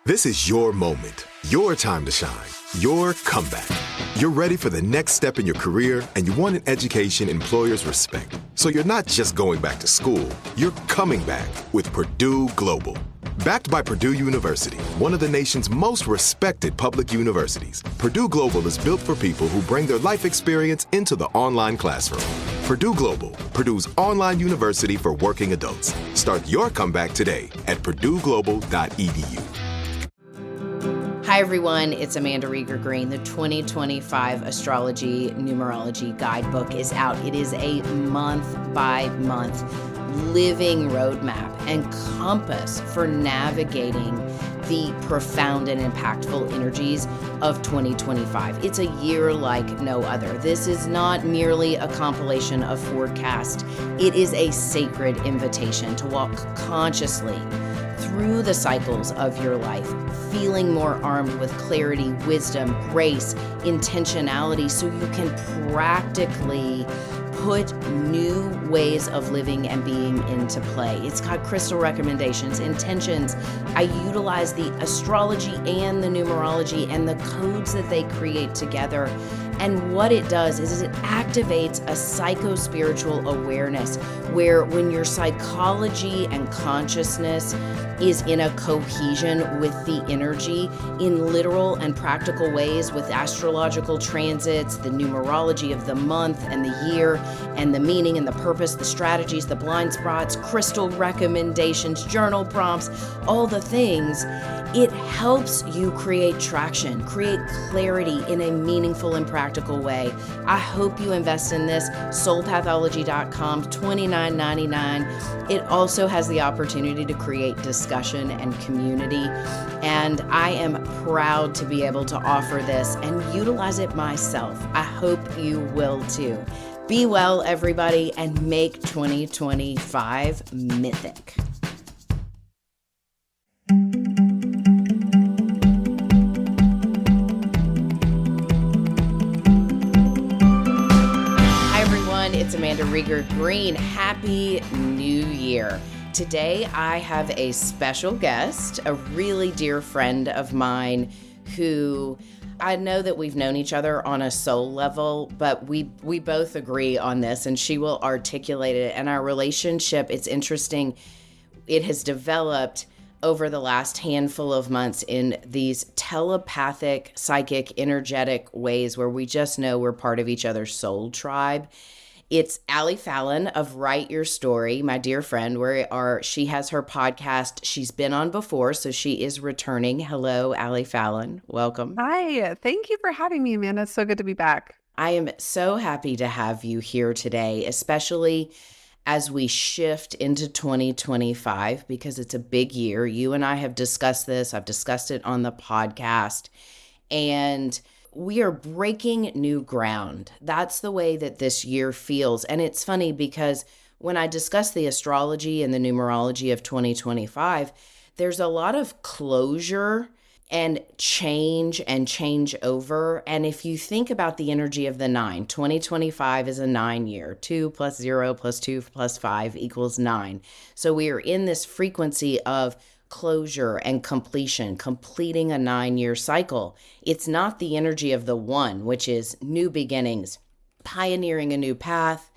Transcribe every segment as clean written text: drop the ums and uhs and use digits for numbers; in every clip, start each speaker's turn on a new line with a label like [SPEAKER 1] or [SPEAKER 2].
[SPEAKER 1] This is your moment, your time to shine, your comeback. You're ready for the next step in your career, and you want an education employers respect. So you're not just going back to school, you're coming back with Purdue Global. Backed by Purdue University, one of the nation's most respected public universities, Purdue Global is built for people who bring their life experience into the online classroom. Purdue Global, Purdue's online university for working adults. Start your comeback today at purdueglobal.edu.
[SPEAKER 2] Hi, everyone. It's Amanda Rieger Green. The 2025 Astrology Numerology Guidebook is out. It is a month-by-month living roadmap and compass for navigating the profound and impactful energies of 2025. It's a year like no other. This is not merely a compilation of forecast. It is a sacred invitation to walk consciously through the cycles of your life, feeling more armed with clarity, wisdom, grace, intentionality, so you can practically put new ways of living and being into play. It's got crystal recommendations, intentions. I utilize the astrology and the numerology and the codes that they create together. And what it does is it activates a psycho-spiritual awareness where when your psychology and consciousness is in a cohesion with the energy in literal and practical ways with astrological transits, the numerology of the month and the year and the meaning and the purpose, the strategies, the blind spots, crystal recommendations, journal prompts, all the things, it helps you create traction, create clarity in a meaningful and practical way. I hope you invest in this. Soulpathology.com, $29.99. It also has the opportunity to create discussion and community. And I am proud to be able to offer this and utilize it myself. I hope you will too. Be well, everybody, and make 2025 mythic. It's Amanda Rieger Green. Happy New Year. Today I have a special guest, a really dear friend of mine who I know that we've known each other on a soul level, but we both agree on this, and she will articulate it. And our relationship, it's interesting, it has developed over the last handful of months in these telepathic, psychic, energetic ways where we just know we're part of each other's soul tribe. It's Fallon of Write Your Story, my dear friend, she has her podcast. She's been on before, so she is returning. Hello, Fallon. Welcome.
[SPEAKER 3] Hi. Thank you for having me, Amanda. It's so good to be back.
[SPEAKER 2] I am so happy to have you here today, especially as we shift into 2025, because it's a big year. You and I have discussed this. I've discussed it on the podcast, and we are breaking new ground. That's the way that this year feels. And it's funny because when I discuss the astrology and the numerology of 2025, there's a lot of closure and change over. And if you think about the energy of the 9, 2025 is a 9 year. 2 plus 0 plus 2 plus 5 equals 9. So we are in this frequency of closure and completion, completing a 9-year cycle. It's not the energy of the 1, which is new beginnings, pioneering a new path,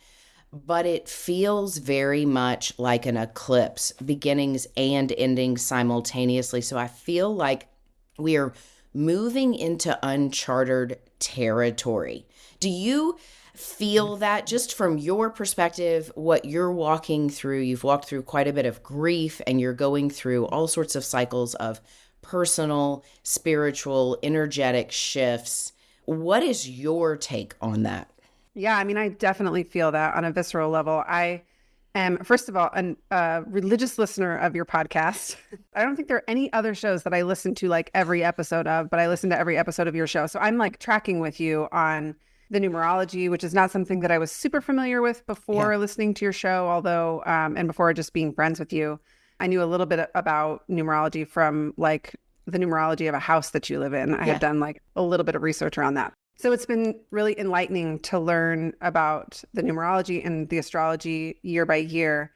[SPEAKER 2] but it feels very much like an eclipse, beginnings and endings simultaneously. So I feel like we are moving into uncharted territory. Do you feel that, just from your perspective, what you're walking through? You've walked through quite a bit of grief, and you're going through all sorts of cycles of personal, spiritual, energetic shifts. What is your take on that?
[SPEAKER 3] Yeah, I mean, I definitely feel that on a visceral level. I am, first of all, a religious listener of your podcast. I don't think there are any other shows that I listen to like every episode of, but I listen to every episode of your show. So I'm like tracking with you on the numerology, which is not something that I was super familiar with before listening to your show, although, and before just being friends with you. I knew a little bit about numerology from like the numerology of a house that you live in. I had done like a little bit of research around that. So it's been really enlightening to learn about the numerology and the astrology year by year.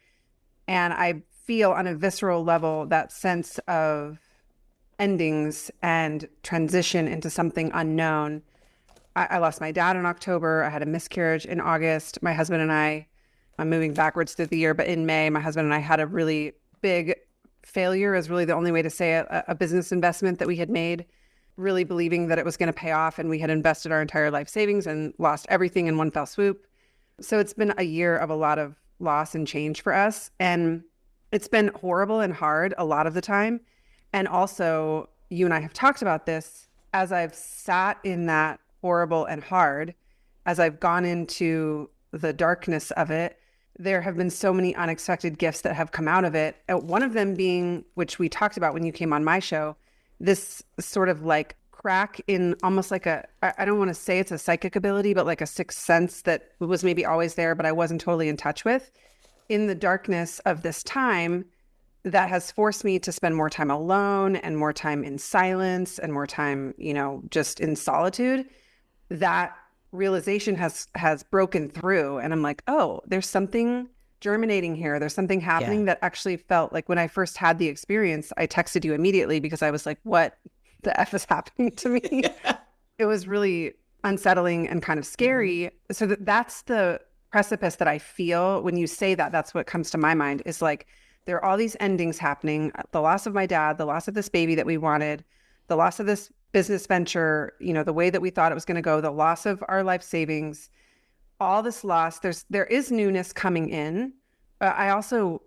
[SPEAKER 3] And I feel on a visceral level that sense of endings and transition into something unknown. I lost my dad in October. I had a miscarriage in August. My husband and I'm moving backwards through the year, but in May, my husband and I had a really big failure, is really the only way to say it, a business investment that we had made, really believing that it was going to pay off. And we had invested our entire life savings and lost everything in one fell swoop. So it's been a year of a lot of loss and change for us. And it's been horrible and hard a lot of the time. And also, you and I have talked about this, as I've sat in that horrible and hard, as I've gone into the darkness of it, there have been so many unexpected gifts that have come out of it. One of them being, which we talked about when you came on my show, this sort of like crack in almost like I don't want to say it's a psychic ability, but like a sixth sense that was maybe always there, but I wasn't totally in touch with. In the darkness of this time, that has forced me to spend more time alone and more time in silence and more time, just in solitude. That realization has broken through, and I'm like, oh, there's something germinating here. There's something happening that actually felt like, when I first had the experience, I texted you immediately because I was like, what the F is happening to me? It was really unsettling and kind of scary. So that's the precipice that I feel when you say that. That's what comes to my mind, is like, there are all these endings happening: the loss of my dad, the loss of this baby that we wanted, the loss of this business venture, the way that we thought it was going to go, the loss of our life savings, all this loss. There is newness coming in. I also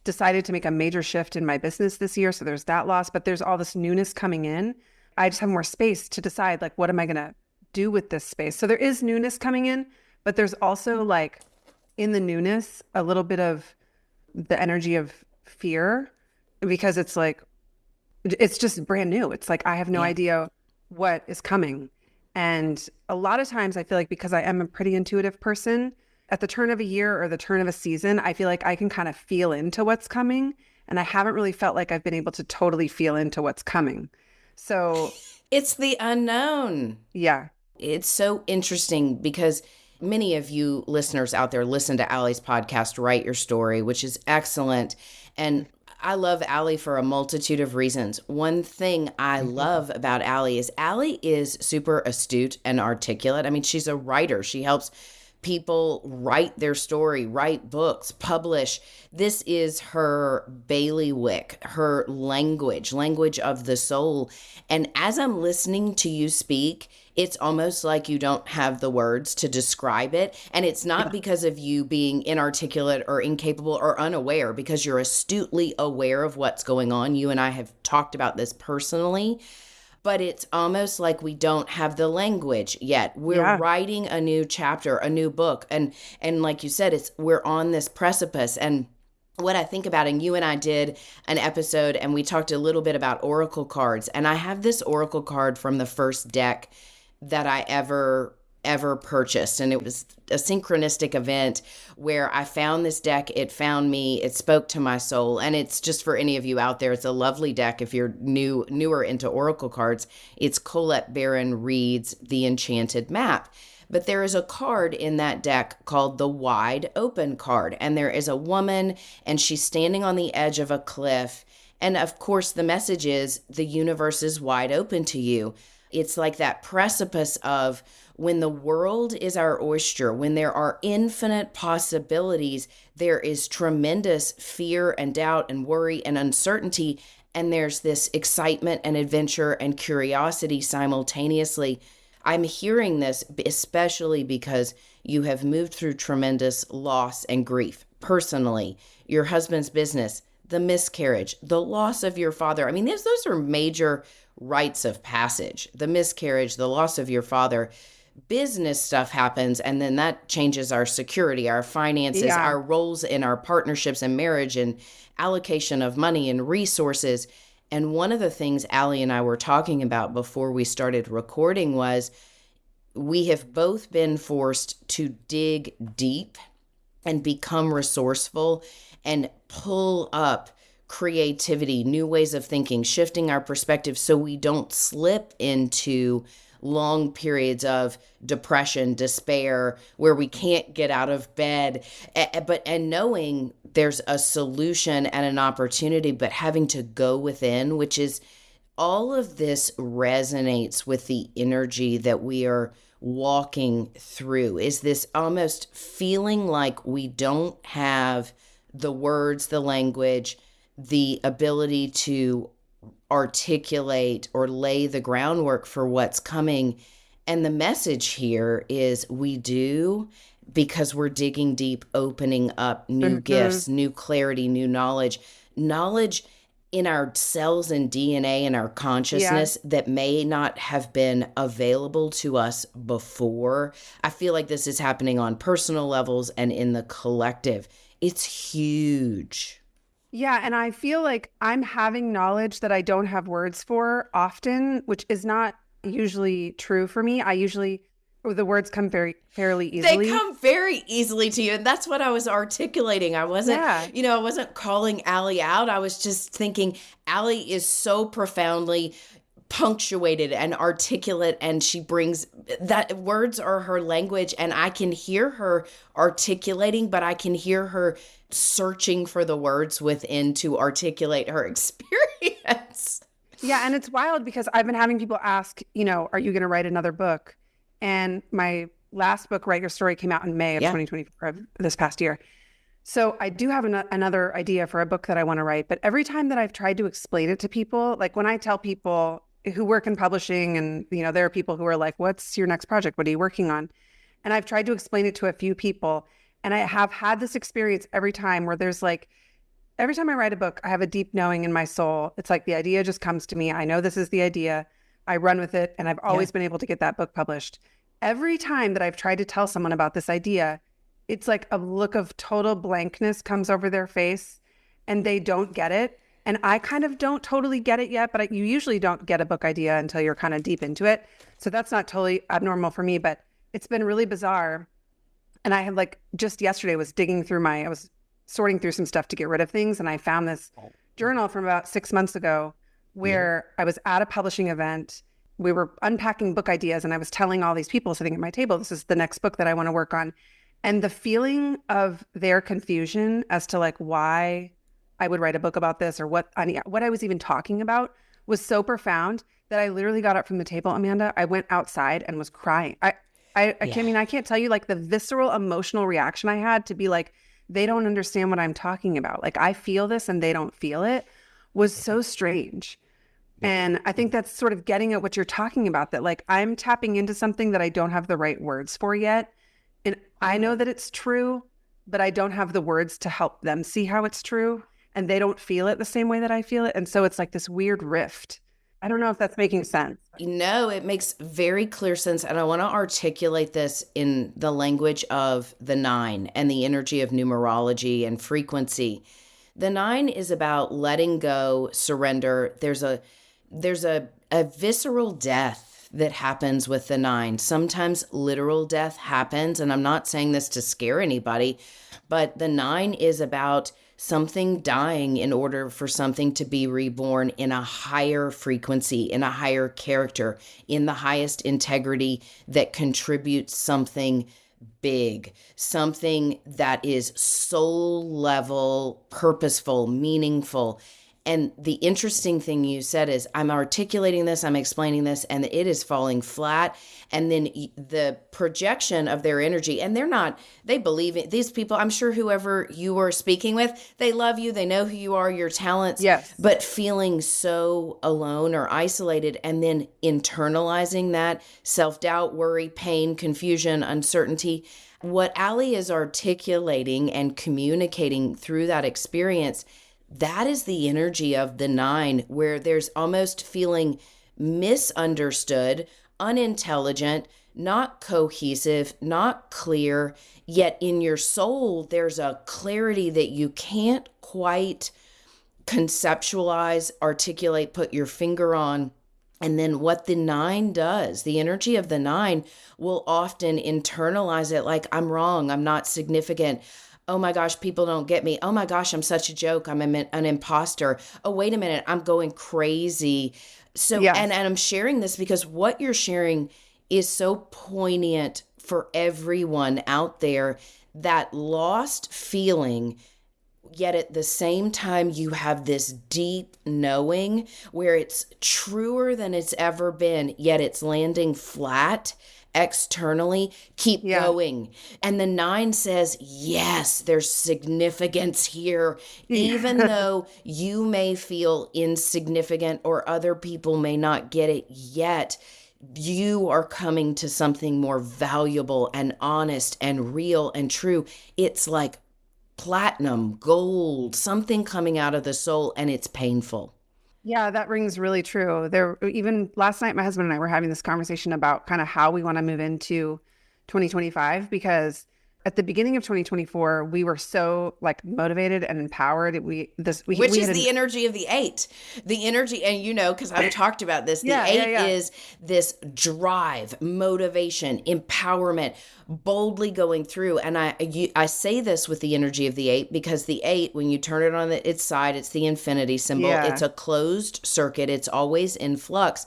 [SPEAKER 3] decided to make a major shift in my business this year. So there's that loss, but there's all this newness coming in. I just have more space to decide, like, what am I going to do with this space? So there is newness coming in, but there's also, like, in the newness, a little bit of the energy of fear, because it's like, it's just brand new. It's like, I have no idea what is coming. And a lot of times I feel like, because I am a pretty intuitive person, at the turn of a year or the turn of a season, I feel like I can kind of feel into what's coming. And I haven't really felt like I've been able to totally feel into what's coming. So
[SPEAKER 2] it's the unknown.
[SPEAKER 3] Yeah.
[SPEAKER 2] It's so interesting because many of you listeners out there listen to Allie's podcast, Write Your Story, which is excellent. And I love Allie for a multitude of reasons. One thing I love about Allie is super astute and articulate. I mean, she's a writer. She helps people write their story, write books, publish. This is her bailiwick, her language of the soul. And as I'm listening to you speak, it's almost like you don't have the words to describe it. And it's not because of you being inarticulate or incapable or unaware, because you're astutely aware of what's going on. You and I have talked about this personally. But it's almost like we don't have the language yet. We're writing a new chapter, a new book. And like you said, we're on this precipice. And what I think about, and you and I did an episode and we talked a little bit about oracle cards. And I have this oracle card from the first deck that I ever purchased. And it was a synchronistic event where I found this deck. It found me. It spoke to my soul. And it's just, for any of you out there, it's a lovely deck. If you're newer into oracle cards, it's Colette Baron Reed's The Enchanted Map. But there is a card in that deck called the Wide Open card. And there is a woman, and she's standing on the edge of a cliff. And of course, the message is the universe is wide open to you. It's like that precipice of, when the world is our oyster, when there are infinite possibilities, there is tremendous fear and doubt and worry and uncertainty. And there's this excitement and adventure and curiosity simultaneously. I'm hearing this especially because you have moved through tremendous loss and grief personally, your husband's business, the miscarriage, the loss of your father. I mean, those are major rites of passage. The miscarriage, the loss of your father. Business stuff happens, and then that changes our security, our finances, our roles in our partnerships and marriage, and allocation of money and resources. And one of the things Allie and I were talking about before we started recording was, we have both been forced to dig deep and become resourceful and pull up creativity, new ways of thinking, shifting our perspective so we don't slip into long periods of depression, despair, where we can't get out of bed, and knowing there's a solution and an opportunity, but having to go within, which is all of this resonates with the energy that we are walking through. Is this almost feeling like we don't have the words, the language, the ability to articulate or lay the groundwork for what's coming. And the message here is we do, because we're digging deep, opening up new gifts, new clarity, new knowledge in our cells and DNA and our consciousness that may not have been available to us before. I feel like this is happening on personal levels and in the collective. It's huge.
[SPEAKER 3] Yeah. And I feel like I'm having knowledge that I don't have words for often, which is not usually true for me. The words come fairly easily.
[SPEAKER 2] They come very easily to you. And that's what I was articulating. I wasn't, I wasn't calling Allie out. I was just thinking Allie is so profoundly punctuated and articulate, and she brings that words are her language, and I can hear her articulating, but I can hear her searching for the words within to articulate her experience.
[SPEAKER 3] Yeah. And it's wild because I've been having people ask, are you going to write another book? And my last book, Write Your Story, came out in May of 2024, this past year. So I do have another idea for a book that I want to write. But every time that I've tried to explain it to people, like when I tell people who work in publishing and, there are people who are like, what's your next project? What are you working on? And I've tried to explain it to a few people. And I have had this experience every time where there's like, every time I write a book, I have a deep knowing in my soul. It's like the idea just comes to me. I know this is the idea. I run with it. And I've always been able to get that book published. Every time that I've tried to tell someone about this idea, it's like a look of total blankness comes over their face and they don't get it. And I kind of don't totally get it yet, but you usually don't get a book idea until you're kind of deep into it. So that's not totally abnormal for me, but it's been really bizarre. And I had just yesterday I was sorting through some stuff to get rid of things. And I found this journal from about 6 months ago where I was at a publishing event. We were unpacking book ideas and I was telling all these people sitting at my table, this is the next book that I want to work on. And the feeling of their confusion as to why I would write a book about this or what I was even talking about was so profound that I literally got up from the table, Amanda. I went outside and was crying. I can't tell you the visceral emotional reaction I had to be like, they don't understand what I'm talking about. I feel this and they don't feel it was so strange. And I think that's sort of getting at what you're talking about, that I'm tapping into something that I don't have the right words for yet. And I know that it's true, but I don't have the words to help them see how it's true. And they don't feel it the same way that I feel it. And so it's this weird rift. I don't know if that's making sense.
[SPEAKER 2] No, it makes very clear sense. And I want to articulate this in the language of the 9 and the energy of numerology and frequency. The 9 is about letting go, surrender. There's a visceral death that happens with the 9. Sometimes literal death happens. And I'm not saying this to scare anybody, but the 9 is about something dying in order for something to be reborn in a higher frequency, in a higher character, in the highest integrity that contributes something big, something that is soul level, purposeful, meaningful. And the interesting thing you said is I'm articulating this, I'm explaining this, and it is falling flat. And then the projection of their energy, and they believe it. These people, I'm sure whoever you are speaking with, they love you, they know who you are, your talents, but feeling so alone or isolated, and then internalizing that self-doubt, worry, pain, confusion, uncertainty. What Allie is articulating and communicating through that experience, that is the energy of the 9, where there's almost feeling misunderstood, unintelligent, not cohesive, not clear, yet in your soul, there's a clarity that you can't quite conceptualize, articulate, put your finger on. And then what the 9 does, the energy of the 9 will often internalize it like, I'm wrong, I'm not significant. Oh my gosh, people don't get me. Oh my gosh, I'm such a joke. I'm an imposter. Oh, wait a minute, I'm going crazy. So, and I'm sharing this because what you're sharing is so poignant for everyone out there. That lost feeling, yet at the same time, you have this deep knowing where it's truer than it's ever been, yet it's landing flat externally. Keep going. And the 9 says, yes, there's significance here. Even though you may feel insignificant or other people may not get it yet, you are coming to something more valuable and honest and real and true. It's like platinum, gold, something coming out of the soul, and it's painful.
[SPEAKER 3] Yeah, that rings really true. There, even last night, my husband and I were having this conversation about kind of how we want to move into 2025, because at the beginning of 2024, we were so like motivated and empowered. Which is
[SPEAKER 2] the energy of the 8, the energy. And because I've talked about this, the 8 is this drive, motivation, empowerment, boldly going through. And I say this with the energy of the 8 because the 8, when you turn it on its side, it's the infinity symbol. Yeah. It's a closed circuit. It's always in flux.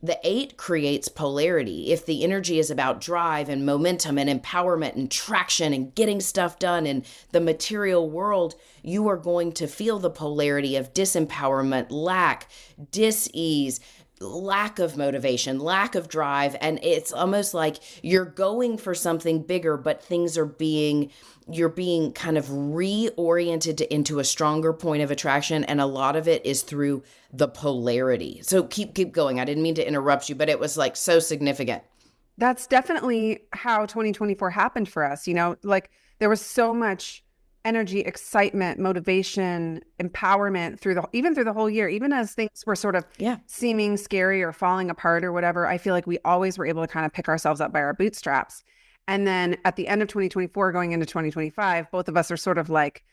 [SPEAKER 2] The 8 creates polarity. If the energy is about drive and momentum and empowerment and traction and getting stuff done in the material world, you are going to feel the polarity of disempowerment, lack, dis-ease, lack of motivation, lack of drive. And it's almost like you're going for something bigger, but you're being kind of reoriented into a stronger point of attraction. And a lot of it is through the polarity. So keep going. I didn't mean to interrupt you, but it was like so significant.
[SPEAKER 3] That's definitely how 2024 happened for us. Like there was so much energy, excitement, motivation, empowerment even through the whole year, even as things were sort of seeming scary or falling apart or whatever. I feel like we always were able to kind of pick ourselves up by our bootstraps. And then at the end of 2024, going into 2025, both of us are sort of like,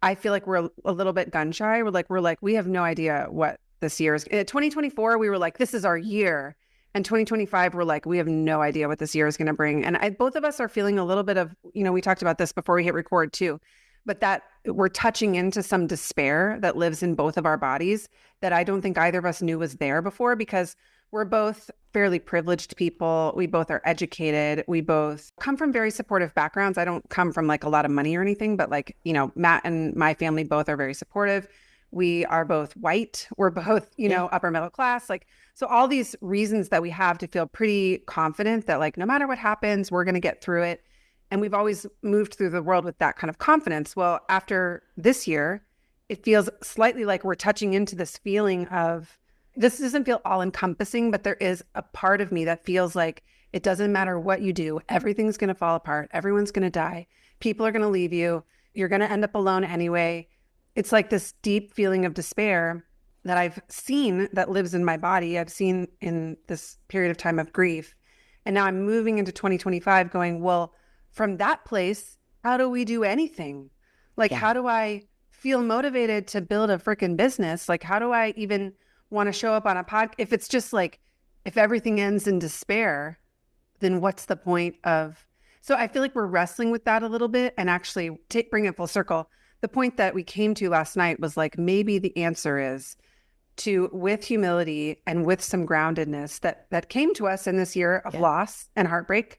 [SPEAKER 3] I feel like we're a little bit gun shy. We're like, we have no idea what this year is. 2024, we were like, this is our year. And 2025, we're like, we have no idea what this year is going to bring. And both of us are feeling a little bit of, we talked about this before we hit record too, but that we're touching into some despair that lives in both of our bodies that I don't think either of us knew was there before, because we're both fairly privileged people. We both are educated. We both come from very supportive backgrounds. I don't come from like a lot of money or anything, but like, Matt and my family both are very supportive. We are both white. We're both, upper middle class. Like, so all these reasons that we have to feel pretty confident that like, no matter what happens, we're going to get through it. And we've always moved through the world with that kind of confidence. Well, after this year, it feels slightly like we're touching into this feeling of, this doesn't feel all encompassing, but there is a part of me that feels like it doesn't matter what you do. Everything's going to fall apart. Everyone's going to die. People are going to leave you. You're going to end up alone anyway. It's like this deep feeling of despair that I've seen that lives in my body. I've seen in this period of time of grief. And now I'm moving into 2025 going, well, from that place, how do we do anything? Like, how do I feel motivated to build a freaking business? Like, how do I even want to show up on a podcast? If it's just like, if everything ends in despair, then what's the point of? So I feel like we're wrestling with that a little bit, and actually bring it full circle. The point that we came to last night was like, maybe the answer is to, with humility and with some groundedness that came to us in this year of loss and heartbreak,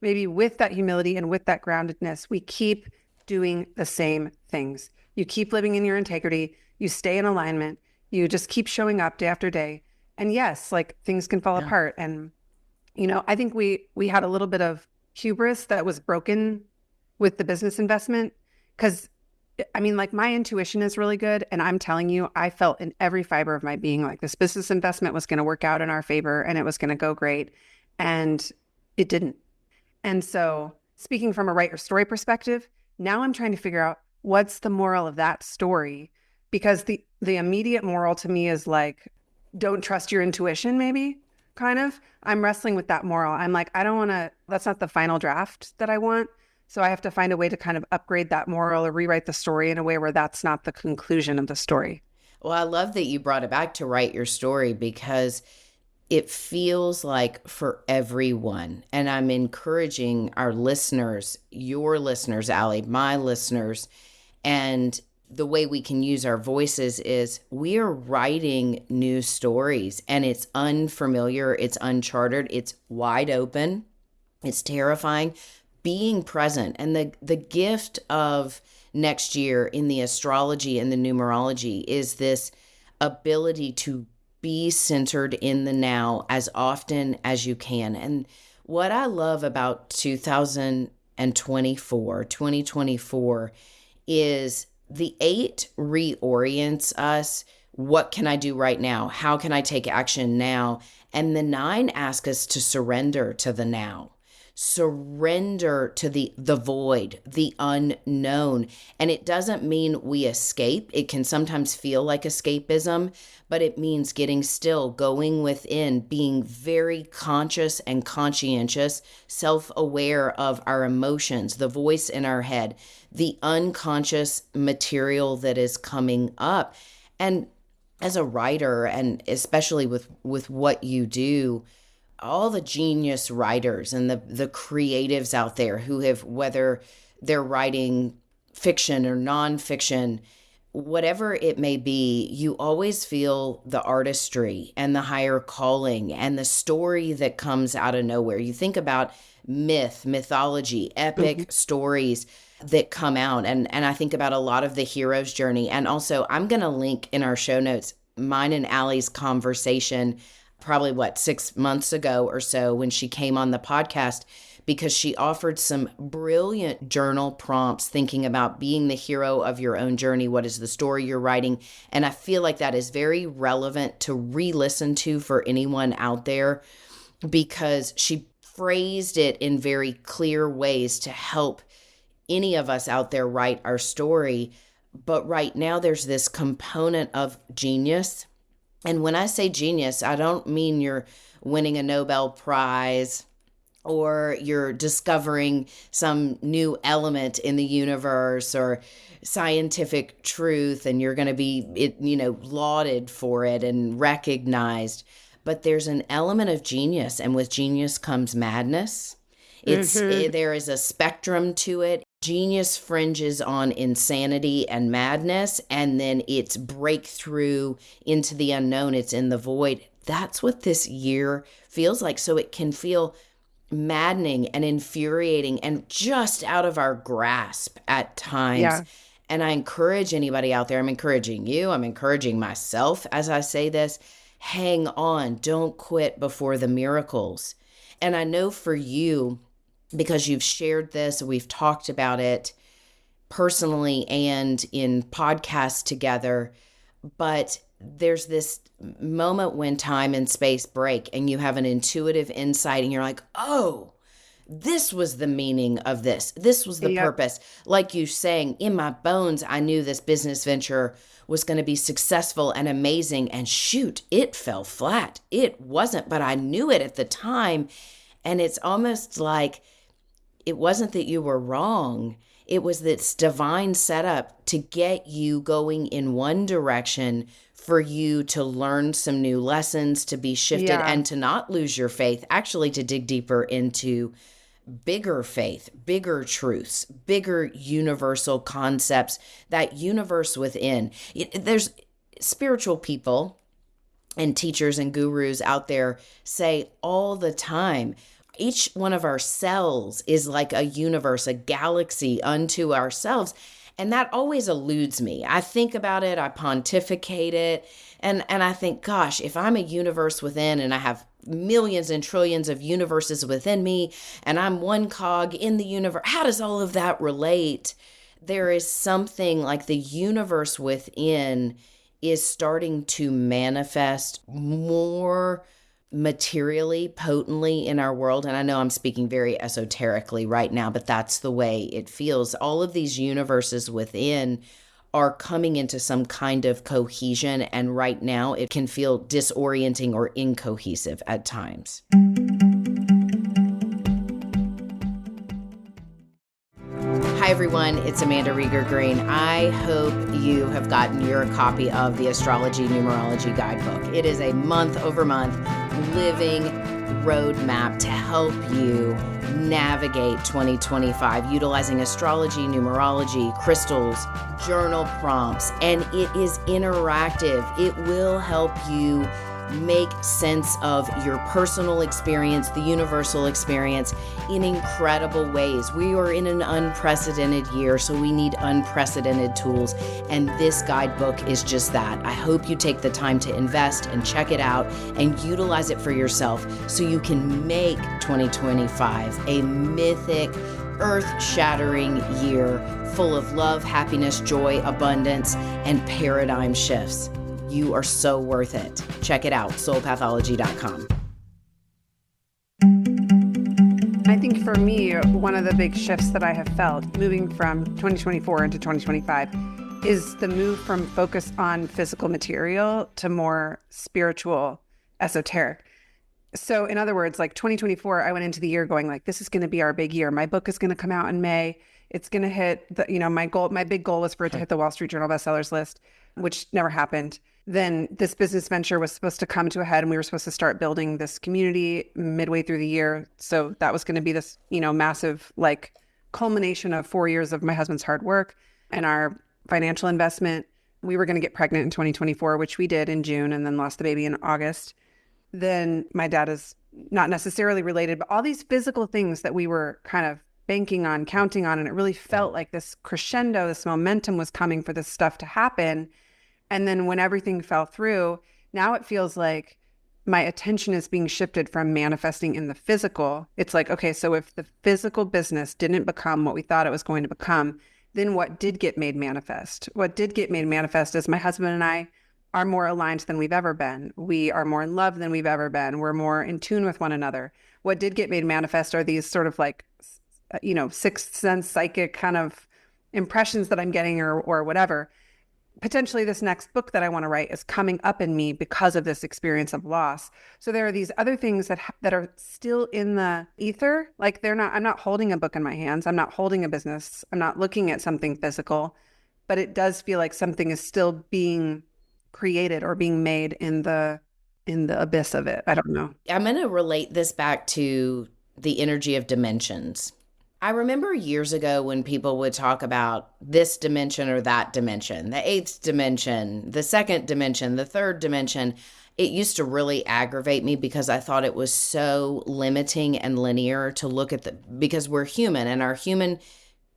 [SPEAKER 3] maybe with that humility and with that groundedness, we keep doing the same things. You keep living in your integrity. You stay in alignment. You just keep showing up day after day. And yes, like things can fall apart. And, I think we had a little bit of hubris that was broken with the business investment. Because like my intuition is really good. And I'm telling you, I felt in every fiber of my being like this business investment was going to work out in our favor and it was going to go great. And it didn't. And so speaking from a write your story perspective, now I'm trying to figure out what's the moral of that story, because the immediate moral to me is like, don't trust your intuition, maybe kind of. I'm wrestling with that moral. I'm like, I don't want to, that's not the final draft that I want. So I have to find a way to kind of upgrade that moral or rewrite the story in a way where that's not the conclusion of the story.
[SPEAKER 2] Well, I love that you brought it back to write your story, because it feels like for everyone, and I'm encouraging our listeners, your listeners, Allie, my listeners, and the way we can use our voices is we are writing new stories, and it's unfamiliar, it's uncharted, it's wide open, it's terrifying. Being present and the gift of next year in the astrology and the numerology is this ability to be centered in the now as often as you can. And what I love about 2024 is the 8 reorients us. What can I do right now? How can I take action now? And the 9 asks us to surrender to the now. Surrender to the void, the unknown. And it doesn't mean we escape. It can sometimes feel like escapism, but it means getting still, going within, being very conscious and conscientious, self-aware of our emotions, the voice in our head, the unconscious material that is coming up. And as a writer, and especially with what you do, all the genius writers and the creatives out there who have, whether they're writing fiction or nonfiction, whatever it may be, you always feel the artistry and the higher calling and the story that comes out of nowhere. You think about mythology, epic stories that come out. And I think about a lot of the hero's journey. And also, I'm going to link in our show notes, mine and Allie's conversation probably 6 months ago or so when she came on the podcast, because she offered some brilliant journal prompts thinking about being the hero of your own journey. What is the story you're writing? And I feel like that is very relevant to re-listen to for anyone out there, because she phrased it in very clear ways to help any of us out there write our story. But right now there's this component of genius. And when I say genius, I don't mean you're winning a Nobel Prize or you're discovering some new element in the universe or scientific truth and you're going to be, lauded for it and recognized. But there's an element of genius, and with genius comes madness. There is a spectrum to it. Genius fringes on insanity and madness, and then it's breakthrough into the unknown. It's in the void. That's what this year feels like. So it can feel maddening and infuriating and just out of our grasp at times. Yeah. And I encourage anybody out there, I'm encouraging you, I'm encouraging myself as I say this, hang on, don't quit before the miracles. And I know for you, because you've shared this, we've talked about it personally and in podcasts together, but there's this moment when time and space break and you have an intuitive insight and you're like, oh, this was the meaning of this. This was the purpose. Like you saying, in my bones, I knew this business venture was going to be successful and amazing. And shoot, it fell flat. It wasn't, but I knew it at the time. And it's almost like it wasn't that you were wrong. It was this divine setup to get you going in one direction, for you to learn some new lessons, to be shifted and to not lose your faith, actually to dig deeper into bigger faith, bigger truths, bigger universal concepts, that universe within. There's spiritual people and teachers and gurus out there say all the time, each one of our cells is like a universe, a galaxy unto ourselves. And that always eludes me. I think about it, I pontificate it, and I think, gosh, if I'm a universe within and I have millions and trillions of universes within me and I'm one cog in the universe, how does all of that relate? There is something like the universe within is starting to manifest more materially, potently in our world. And I know I'm speaking very esoterically right now, but that's the way it feels. All of these universes within are coming into some kind of cohesion. And right now it can feel disorienting or incohesive at times. Hi, everyone. It's Amanda Rieger Green. I hope you have gotten your copy of the Astrology Numerology Guidebook. It is a month-over-month living roadmap to help you navigate 2025 utilizing astrology, numerology, crystals, journal prompts, and it is interactive. It will help you make sense of your personal experience, the universal experience, in incredible ways. We are in an unprecedented year, so we need unprecedented tools, and this guidebook is just that. I hope you take the time to invest and check it out and utilize it for yourself so you can make 2025 a mythic, earth-shattering year full of love, happiness, joy, abundance, and paradigm shifts. You are so worth it. Check it out, soulpathology.com.
[SPEAKER 3] I think for me, one of the big shifts that I have felt moving from 2024 into 2025 is the move from focus on physical material to more spiritual, esoteric. So in other words, like 2024, I went into the year going like, this is going to be our big year. My book is going to come out in May. It's going to hit the, my big goal was for it to hit the Wall Street Journal bestsellers list, which never happened. Then this business venture was supposed to come to a head and we were supposed to start building this community midway through the year. So that was going to be this, massive like culmination of 4 years of my husband's hard work and our financial investment. We were going to get pregnant in 2024, which we did in June and then lost the baby in August. Then my dad is not necessarily related, but all these physical things that we were kind of banking on, counting on, and it really felt like this crescendo, this momentum was coming for this stuff to happen. And then when everything fell through, now it feels like my attention is being shifted from manifesting in the physical. It's like, okay, so if the physical business didn't become what we thought it was going to become, then what did get made manifest? What did get made manifest is my husband and I are more aligned than we've ever been. We are more in love than we've ever been. We're more in tune with one another. What did get made manifest are these sort of like, sixth sense psychic kind of impressions that I'm getting or whatever. Potentially this next book that I want to write is coming up in me because of this experience of loss. So there are these other things that are still in the ether. Like I'm not holding a book in my hands. I'm not holding a business. I'm not looking at something physical, but it does feel like something is still being created or being made in the abyss of it. I don't know.
[SPEAKER 2] I'm going to relate this back to the energy of dimensions. I remember years ago when people would talk about this dimension or that dimension, the eighth dimension, the second dimension, the third dimension. It used to really aggravate me because I thought it was so limiting and linear to look at because we're human and our human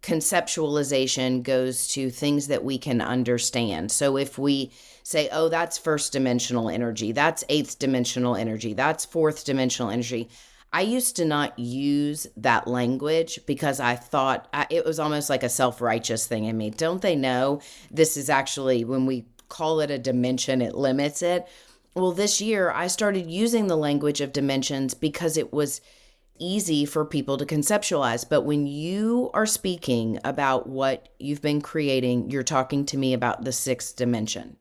[SPEAKER 2] conceptualization goes to things that we can understand. So if we say, oh, that's first dimensional energy, that's eighth dimensional energy, that's fourth dimensional energy, I used to not use that language because I thought it was almost like a self-righteous thing in me. Don't they know this is actually, when we call it a dimension, it limits it? Well, this year I started using the language of dimensions because it was easy for people to conceptualize. But when you are speaking about what you've been creating, you're talking to me about the sixth dimension.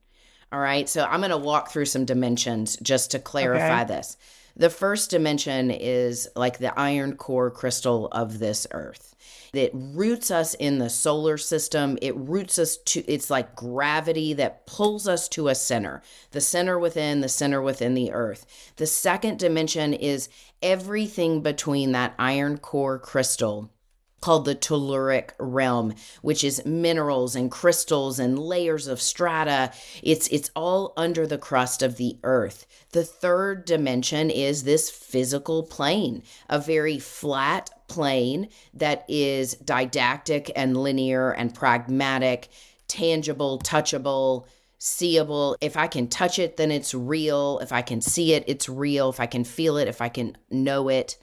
[SPEAKER 2] All right. So I'm going to walk through some dimensions just to clarify this. The first dimension is like the iron core crystal of this earth. It roots us in the solar system. It roots us it's like gravity that pulls us to a center, the center within the earth. The second dimension is everything between that iron core crystal, called the telluric realm, which is minerals and crystals and layers of strata. It's all under the crust of the earth. The third dimension is this physical plane, a very flat plane that is didactic and linear and pragmatic, tangible, touchable, seeable. If I can touch it, then it's real. If I can see it, it's real. If I can feel it, if I can know it.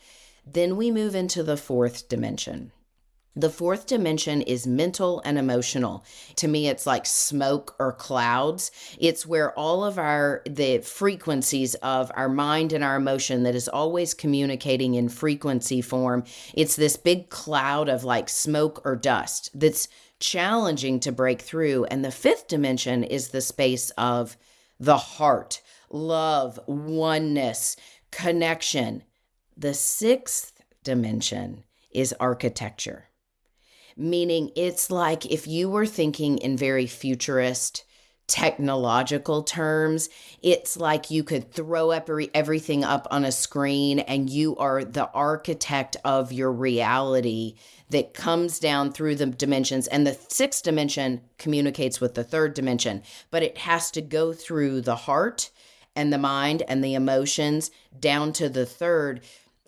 [SPEAKER 2] Then we move into the fourth dimension. The fourth dimension is mental and emotional. To me, it's like smoke or clouds. It's where all of the frequencies of our mind and our emotion that is always communicating in frequency form. It's this big cloud of like smoke or dust that's challenging to break through. And the fifth dimension is the space of the heart, love, oneness, connection. The sixth dimension is architecture. Meaning it's like if you were thinking in very futurist technological terms, it's like you could throw up everything up on a screen and you are the architect of your reality that comes down through the dimensions. And the sixth dimension communicates with the third dimension, but it has to go through the heart and the mind and the emotions down to the third.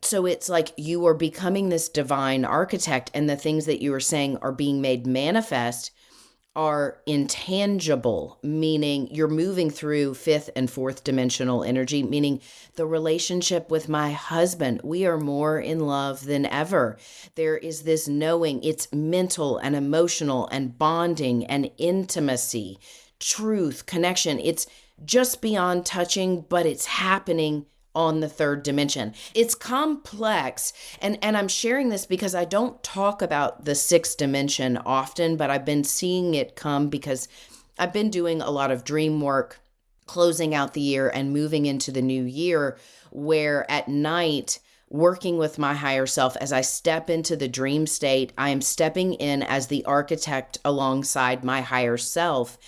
[SPEAKER 2] So it's like you are becoming this divine architect, and the things that you are saying are being made manifest are intangible, meaning you're moving through fifth and fourth dimensional energy, meaning the relationship with my husband. We are more in love than ever. There is this knowing, it's mental and emotional and bonding and intimacy, truth, connection. It's just beyond touching, but it's happening on the third dimension. It's complex. And I'm sharing this because I don't talk about the sixth dimension often, but I've been seeing it come because I've been doing a lot of dream work, closing out the year and moving into the new year, where at night, working with my higher self, as I step into the dream state, I am stepping in as the architect alongside my higher self,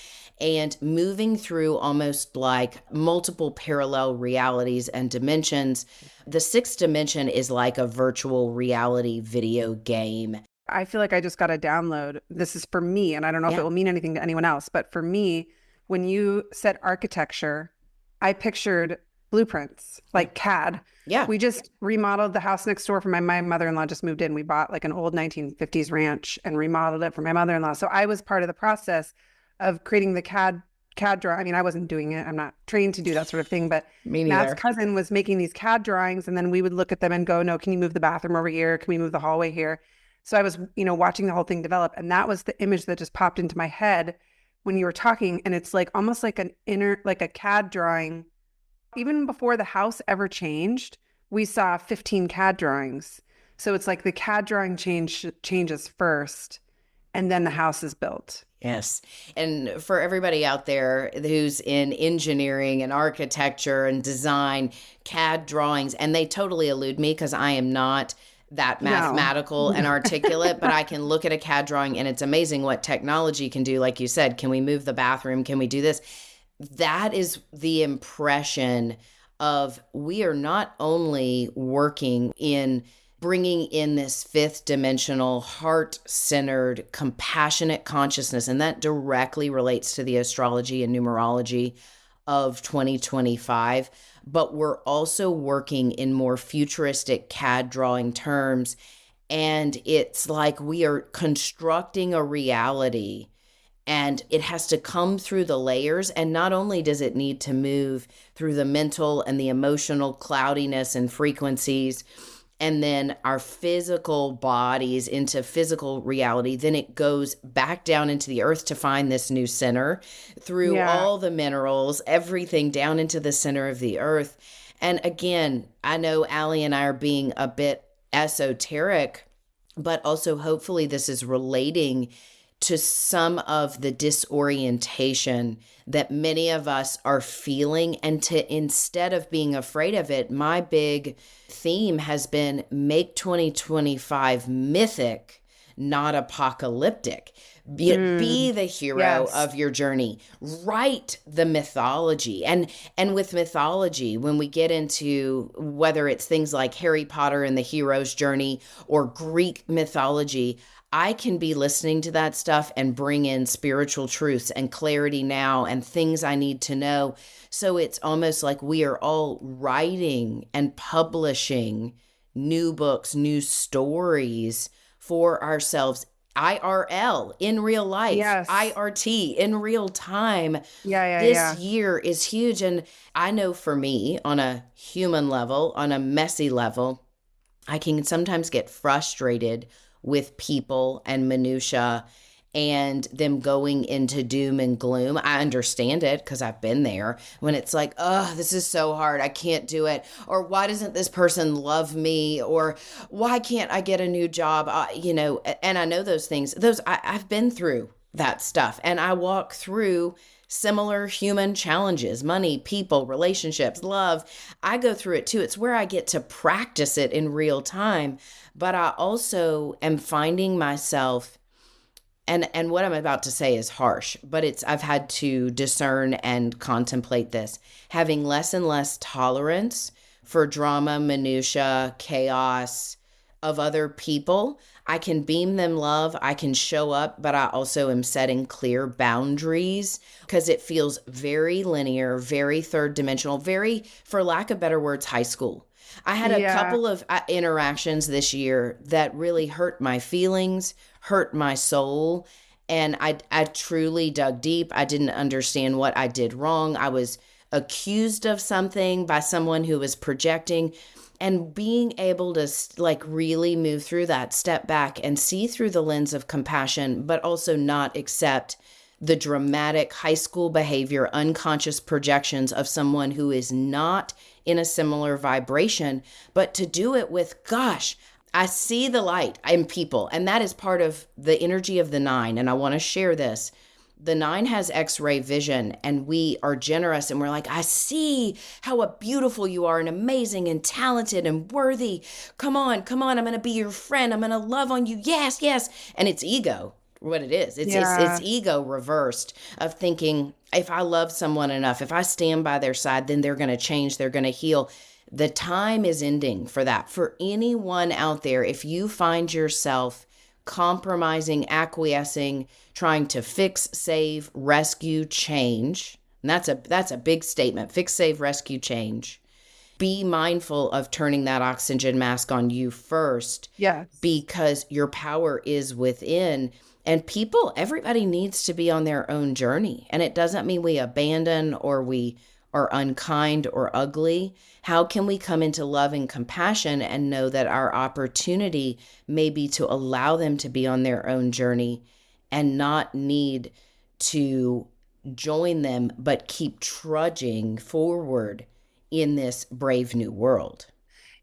[SPEAKER 2] and moving through almost like multiple parallel realities and dimensions. The sixth dimension is like a virtual reality video game.
[SPEAKER 3] I feel like I just got a download. This is for me, and I don't know if it will mean anything to anyone else, but for me, when you said architecture, I pictured blueprints, like CAD.
[SPEAKER 2] Yeah.
[SPEAKER 3] We just remodeled the house next door for my mother-in-law just moved in. We bought like an old 1950s ranch and remodeled it for my mother-in-law. So I was part of the process of creating the CAD drawing. I mean, I wasn't doing it. I'm not trained to do that sort of thing, but Matt's cousin was making these CAD drawings, and then we would look at them and go, no, can you move the bathroom over here? Can we move the hallway here? So I was, watching the whole thing develop. And that was the image that just popped into my head when you were talking. And it's like almost like like a CAD drawing. Even before the house ever changed, we saw 15 CAD drawings. So it's like the CAD drawing changes first, and then the house is built.
[SPEAKER 2] Yes. And for everybody out there who's in engineering and architecture and design, CAD drawings, and they totally elude me because I am not that mathematical and articulate, but I can look at a CAD drawing and it's amazing what technology can do. Like you said, can we move the bathroom? Can we do this? That is the impression of we are not only working in bringing in this fifth dimensional, heart-centered, compassionate consciousness, and that directly relates to the astrology and numerology of 2025, but we're also working in more futuristic CAD drawing terms, and it's like we are constructing a reality, and it has to come through the layers, and not only does it need to move through the mental and the emotional cloudiness and frequencies, and then our physical bodies into physical reality, then it goes back down into the earth to find this new center through all the minerals, everything down into the center of the earth. And again, I know Allie and I are being a bit esoteric, but also hopefully this is relating to some of the disorientation that many of us are feeling. And to, instead of being afraid of it, my big theme has been make 2025 mythic, not apocalyptic. Be the hero of your journey. Write the mythology. And with mythology, when we get into whether it's things like Harry Potter and the hero's journey or Greek mythology, I can be listening to that stuff and bring in spiritual truths and clarity now and things I need to know. So it's almost like we are all writing and publishing new books, new stories for ourselves. IRL, in real life. Yes. IRT, in real time. This year is huge. And I know for me, on a human level, on a messy level, I can sometimes get frustrated with people and minutia and them going into doom and gloom. I understand it because I've been there when it's like, oh, this is so hard. I can't do it. Or why doesn't this person love me? Or why can't I get a new job? And I know those things. I've been through that stuff, and I walk through similar human challenges, money, people, relationships, love. I go through it too. It's where I get to practice it in real time. But I also am finding myself, and what I'm about to say is harsh, but I've had to discern and contemplate this, having less and less tolerance for drama, minutia, chaos, of other people. I can beam them love. I can show up, but I also am setting clear boundaries because it feels very linear, very third dimensional, very, for lack of better words, high school. I had a couple of interactions this year that really hurt my feelings, hurt my soul. And I truly dug deep. I didn't understand what I did wrong. I was accused of something by someone who was projecting, and being able to like really move through that, step back and see through the lens of compassion, but also not accept the dramatic high school behavior, unconscious projections of someone who is not in a similar vibration, but to do it with, gosh, I see the light in people. And that is part of the energy of the 9. And I want to share this. The 9 has X-ray vision, and we are generous, and we're like, I see how beautiful you are and amazing and talented and worthy. Come on. I'm going to be your friend. I'm going to love on you. Yes. And it's ego, what it is. It's ego reversed of thinking, if I love someone enough, if I stand by their side, then they're going to change. They're going to heal. The time is ending for that. For anyone out there, if you find yourself compromising, acquiescing, trying to fix, save, rescue, change. And that's a big statement. Fix, save, rescue, change. Be mindful of turning that oxygen mask on you first.
[SPEAKER 3] Yes.
[SPEAKER 2] Because your power is within. And everybody needs to be on their own journey. And it doesn't mean we abandon or we are unkind or ugly. How can we come into love and compassion and know that our opportunity may be to allow them to be on their own journey and not need to join them, but keep trudging forward in this brave new world?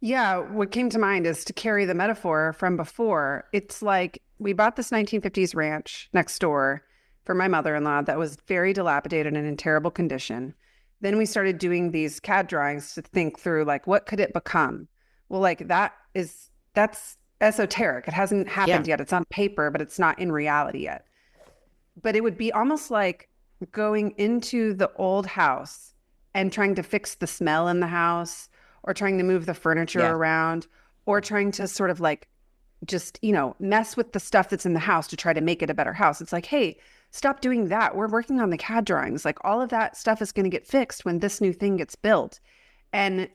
[SPEAKER 3] Yeah, what came to mind is to carry the metaphor from before. It's like we bought this 1950s ranch next door for my mother-in-law that was very dilapidated and in terrible condition. Then we started doing these CAD drawings to think through, like, what could it become? Well, like that's esoteric. It hasn't happened yet. It's on paper, but it's not in reality yet. But it would be almost like going into the old house and trying to fix the smell in the house, or trying to move the furniture around, or trying to sort of like just, mess with the stuff that's in the house to try to make it a better house. It's like, hey, stop doing that. We're working on the CAD drawings. Like, all of that stuff is going to get fixed when this new thing gets built. And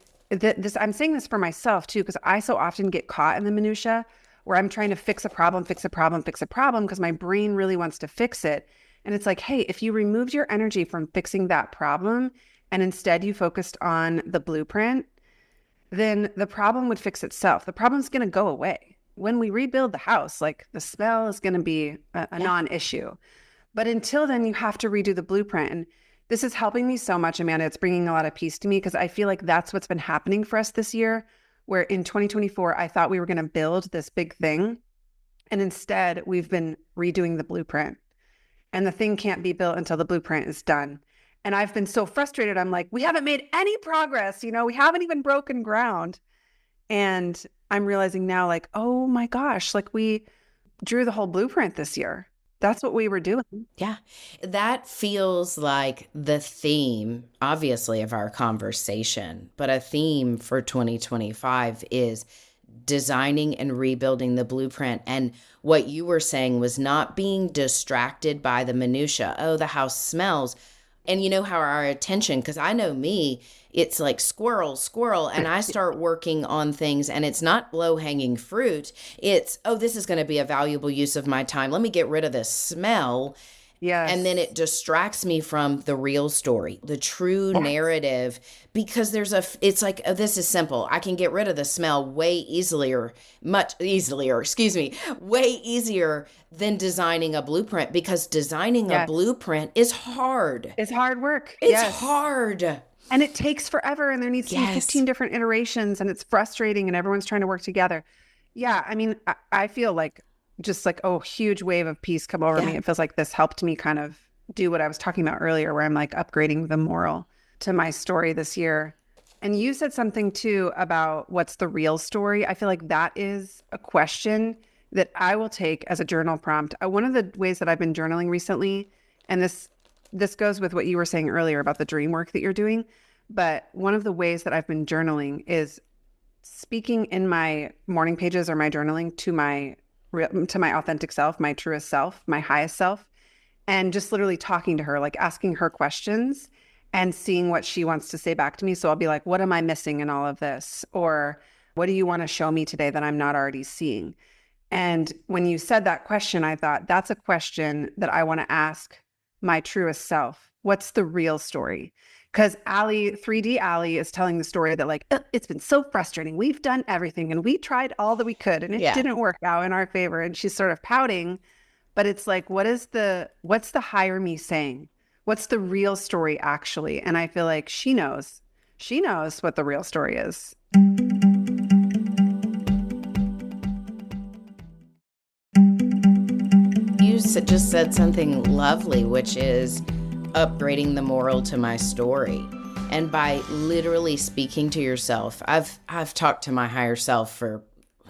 [SPEAKER 3] I'm saying this for myself too, because I so often get caught in the minutia where I'm trying to fix a problem, because my brain really wants to fix it. And it's like, hey, if you removed your energy from fixing that problem and instead you focused on the blueprint, then the problem would fix itself. The problem's going to go away. When we rebuild the house, like, the smell is going to be a non-issue. But until then, you have to redo the blueprint. And this is helping me so much, Amanda. It's bringing a lot of peace to me, because I feel like that's what's been happening for us this year, where in 2024, I thought we were going to build this big thing. And instead, we've been redoing the blueprint. And the thing can't be built until the blueprint is done. And I've been so frustrated. I'm like, we haven't made any progress. We haven't even broken ground. And I'm realizing now, like, oh my gosh, like, we drew the whole blueprint this year. That's what we were doing.
[SPEAKER 2] Yeah. That feels like the theme, obviously, of our conversation. But a theme for 2025 is designing and rebuilding the blueprint. And what you were saying was not being distracted by the minutia. Oh, the house smells. And you know how our attention, because I know me, it's like squirrel, and I start working on things, and it's not low-hanging fruit. It's, oh, this is going to be a valuable use of my time. Let me get rid of this smell.
[SPEAKER 3] Yes.
[SPEAKER 2] And then it distracts me from the real story, the true narrative, because it's like, oh, this is simple. I can get rid of the smell way easier than designing a blueprint, because designing a blueprint is hard.
[SPEAKER 3] It's hard work.
[SPEAKER 2] It's hard.
[SPEAKER 3] And it takes forever, and there needs to be 15 different iterations, and it's frustrating, and everyone's trying to work together. Yeah. I mean, I feel like just like, oh, huge wave of peace come over me. It feels like this helped me kind of do what I was talking about earlier, where I'm like upgrading the moral to my story this year. And you said something too about what's the real story. I feel like that is a question that I will take as a journal prompt. One of the ways that I've been journaling recently, and this goes with what you were saying earlier about the dream work that you're doing, but one of the ways that I've been journaling is speaking in my morning pages or my journaling to my authentic self, my truest self, my highest self, and just literally talking to her, like asking her questions and seeing what she wants to say back to me. So I'll be like, what am I missing in all of this? Or what do you want to show me today that I'm not already seeing? And when you said that question, I thought that's a question that I want to ask my truest self. What's the real story? Because Allie, 3D Allie is telling the story that like, it's been so frustrating. We've done everything and we tried all that we could and it didn't work out in our favor. And she's sort of pouting, but it's like, what's the higher me saying? What's the real story actually? And I feel like she knows what the real story is.
[SPEAKER 2] You just said something lovely, which is upgrading the moral to my story. And by literally speaking to yourself, I've talked to my higher self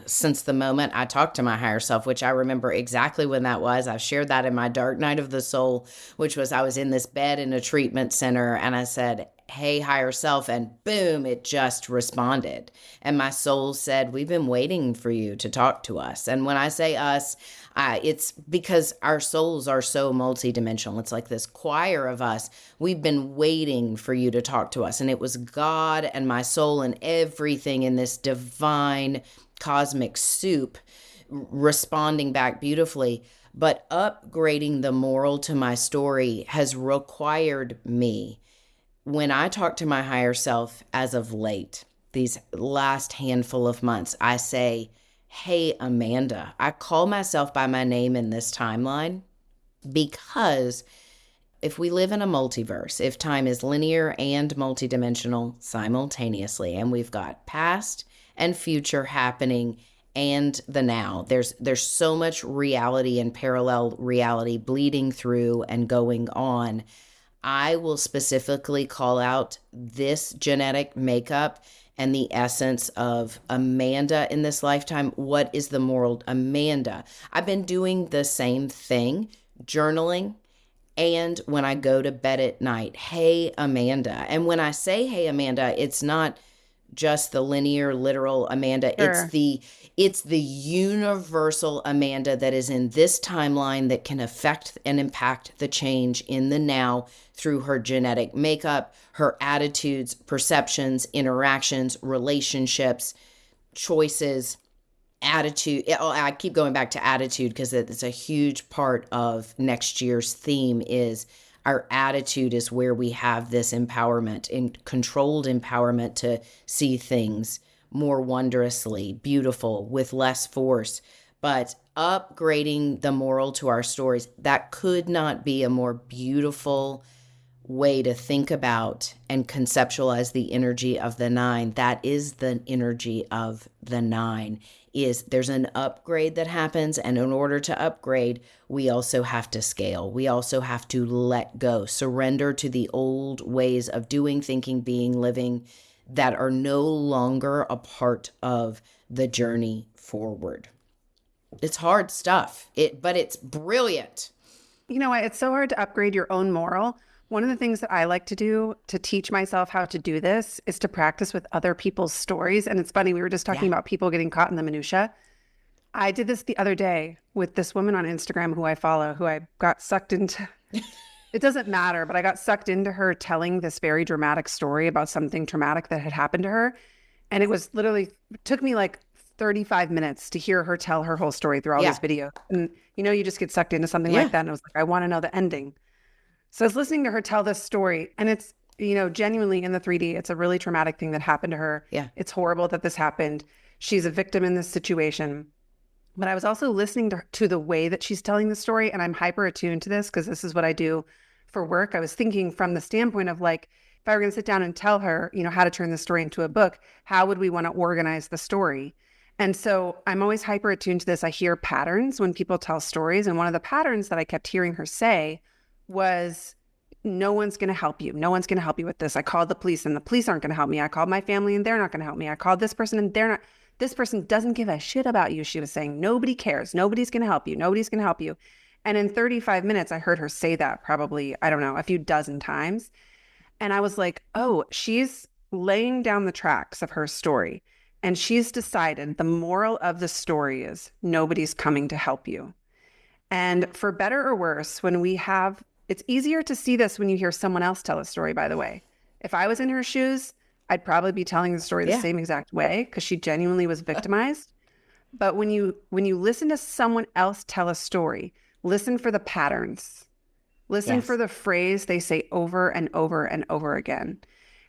[SPEAKER 2] since the moment I talked to my higher self, which I remember exactly when that was. I've shared that in my dark night of the soul, which was I was in this bed in a treatment center and I said, hey, higher self, and boom, it just responded. And my soul said, we've been waiting for you to talk to us. And when I say us, it's because our souls are so multidimensional. It's like this choir of us. We've been waiting for you to talk to us. And it was God and my soul and everything in this divine cosmic soup responding back beautifully. But upgrading the moral to my story has required me, when I talk to my higher self as of late, these last handful of months, I say, hey, Amanda. I call myself by my name in this timeline because if we live in a multiverse, if time is linear and multidimensional simultaneously, and we've got past and future happening and the now, there's so much reality and parallel reality bleeding through and going on. I will specifically call out this genetic makeup and the essence of Amanda in this lifetime. What is the moral Amanda? I've been doing the same thing, journaling, and when I go to bed at night, hey, Amanda. And when I say, hey, Amanda, it's not just the linear, literal Amanda.
[SPEAKER 3] Sure.
[SPEAKER 2] It's the universal Amanda that is in this timeline that can affect and impact the change in the now through her genetic makeup, her attitudes, perceptions, interactions, relationships, choices, attitude. I keep going back to attitude because it's a huge part of next year's theme is our attitude is where we have this empowerment and controlled empowerment to see things more wondrously, beautiful, with less force. But upgrading the moral to our stories, that could not be a more beautiful way to think about and conceptualize the energy of the nine. That is the energy of the nine. There's an upgrade that happens, and in order to upgrade, we also have to scale. We also have to let go, surrender to the old ways of doing, thinking, being, living that are no longer a part of the journey forward. It's hard stuff, but it's brilliant.
[SPEAKER 3] You know what? It's so hard to upgrade your own moral. One of the things that I like to do to teach myself how to do this is to practice with other people's stories. And it's funny, we were just talking about people getting caught in the minutia. I did this the other day with this woman on Instagram who I follow, who I got sucked into. It doesn't matter, but I got sucked into her telling this very dramatic story about something traumatic that had happened to her. And it was literally, it took me like 35 minutes to hear her tell her whole story through all this video. And you just get sucked into something like that. And I was like, I want to know the ending. So I was listening to her tell this story, and it's, genuinely in the 3D, it's a really traumatic thing that happened to her. Yeah. It's horrible that this happened. She's a victim in this situation. But I was also listening to the way that she's telling the story, and I'm hyper attuned to this because this is what I do for work. I was thinking from the standpoint of like, if I were going to sit down and tell her, how to turn the story into a book, how would we want to organize the story? And so I'm always hyper attuned to this. I hear patterns when people tell stories. And one of the patterns that I kept hearing her say was, no one's going to help you. No one's going to help you with this. I called the police and the police aren't going to help me. I called my family and they're not going to help me. I called this person and they're not. This person doesn't give a shit about you. She was saying, nobody cares. Nobody's going to help you. Nobody's going to help you. And in 35 minutes, I heard her say that probably, I don't know, a few dozen times. And I was like, oh, she's laying down the tracks of her story. And she's decided the moral of the story is nobody's coming to help you. And for better or worse, it's easier to see this when you hear someone else tell a story, by the way. If I was in her shoes, I'd probably be telling the story the same exact way because she genuinely was victimized. But when you listen to someone else tell a story, listen for the patterns. Listen for the phrase they say over and over and over again.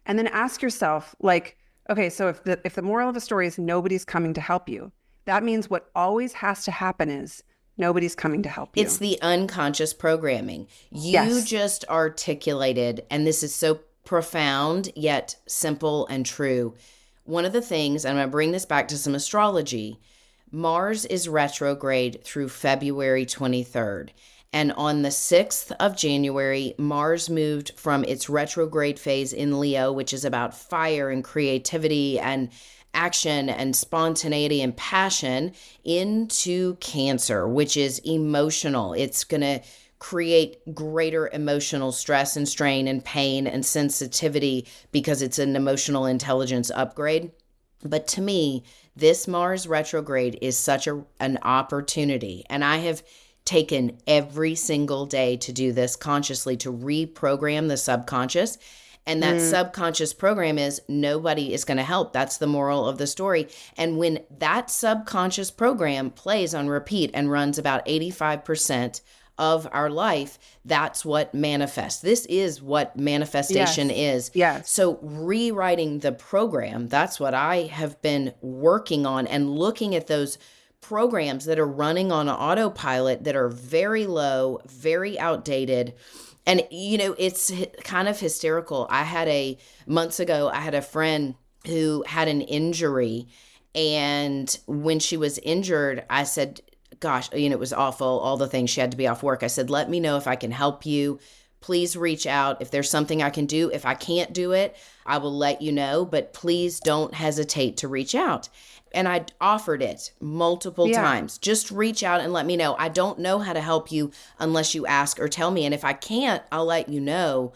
[SPEAKER 3] And then ask yourself, like, okay, so if the moral of a story is nobody's coming to help you, that means what always has to happen is nobody's coming to help you.
[SPEAKER 2] It's the unconscious programming. You just articulated, and this is so profound yet simple and true. One of the things, and I'm going to bring this back to some astrology, Mars is retrograde through February 23rd. And on the 6th of January, Mars moved from its retrograde phase in Leo, which is about fire and creativity and action and spontaneity and passion, into Cancer, which is emotional. It's going to create greater emotional stress and strain and pain and sensitivity because it's an emotional intelligence upgrade. But to me, this Mars retrograde is such an opportunity. And I have taken every single day to do this consciously, to reprogram the subconscious. And that subconscious program is nobody is going to help. That's the moral of the story. And when that subconscious program plays on repeat and runs about 85% of our life, that's what manifests. This is what manifestation is.
[SPEAKER 3] Yes.
[SPEAKER 2] So rewriting the program, that's what I have been working on, and looking at those programs that are running on autopilot that are very low, very outdated. And, it's kind of hysterical. Months ago, I had a friend who had an injury. And when she was injured, I said, gosh, it was awful, all the things. She had to be off work. I said, let me know if I can help you. Please reach out if there's something I can do. If I can't do it, I will let you know. But please don't hesitate to reach out. And I offered it multiple times. Just reach out and let me know. I don't know how to help you unless you ask or tell me. And if I can't, I'll let you know.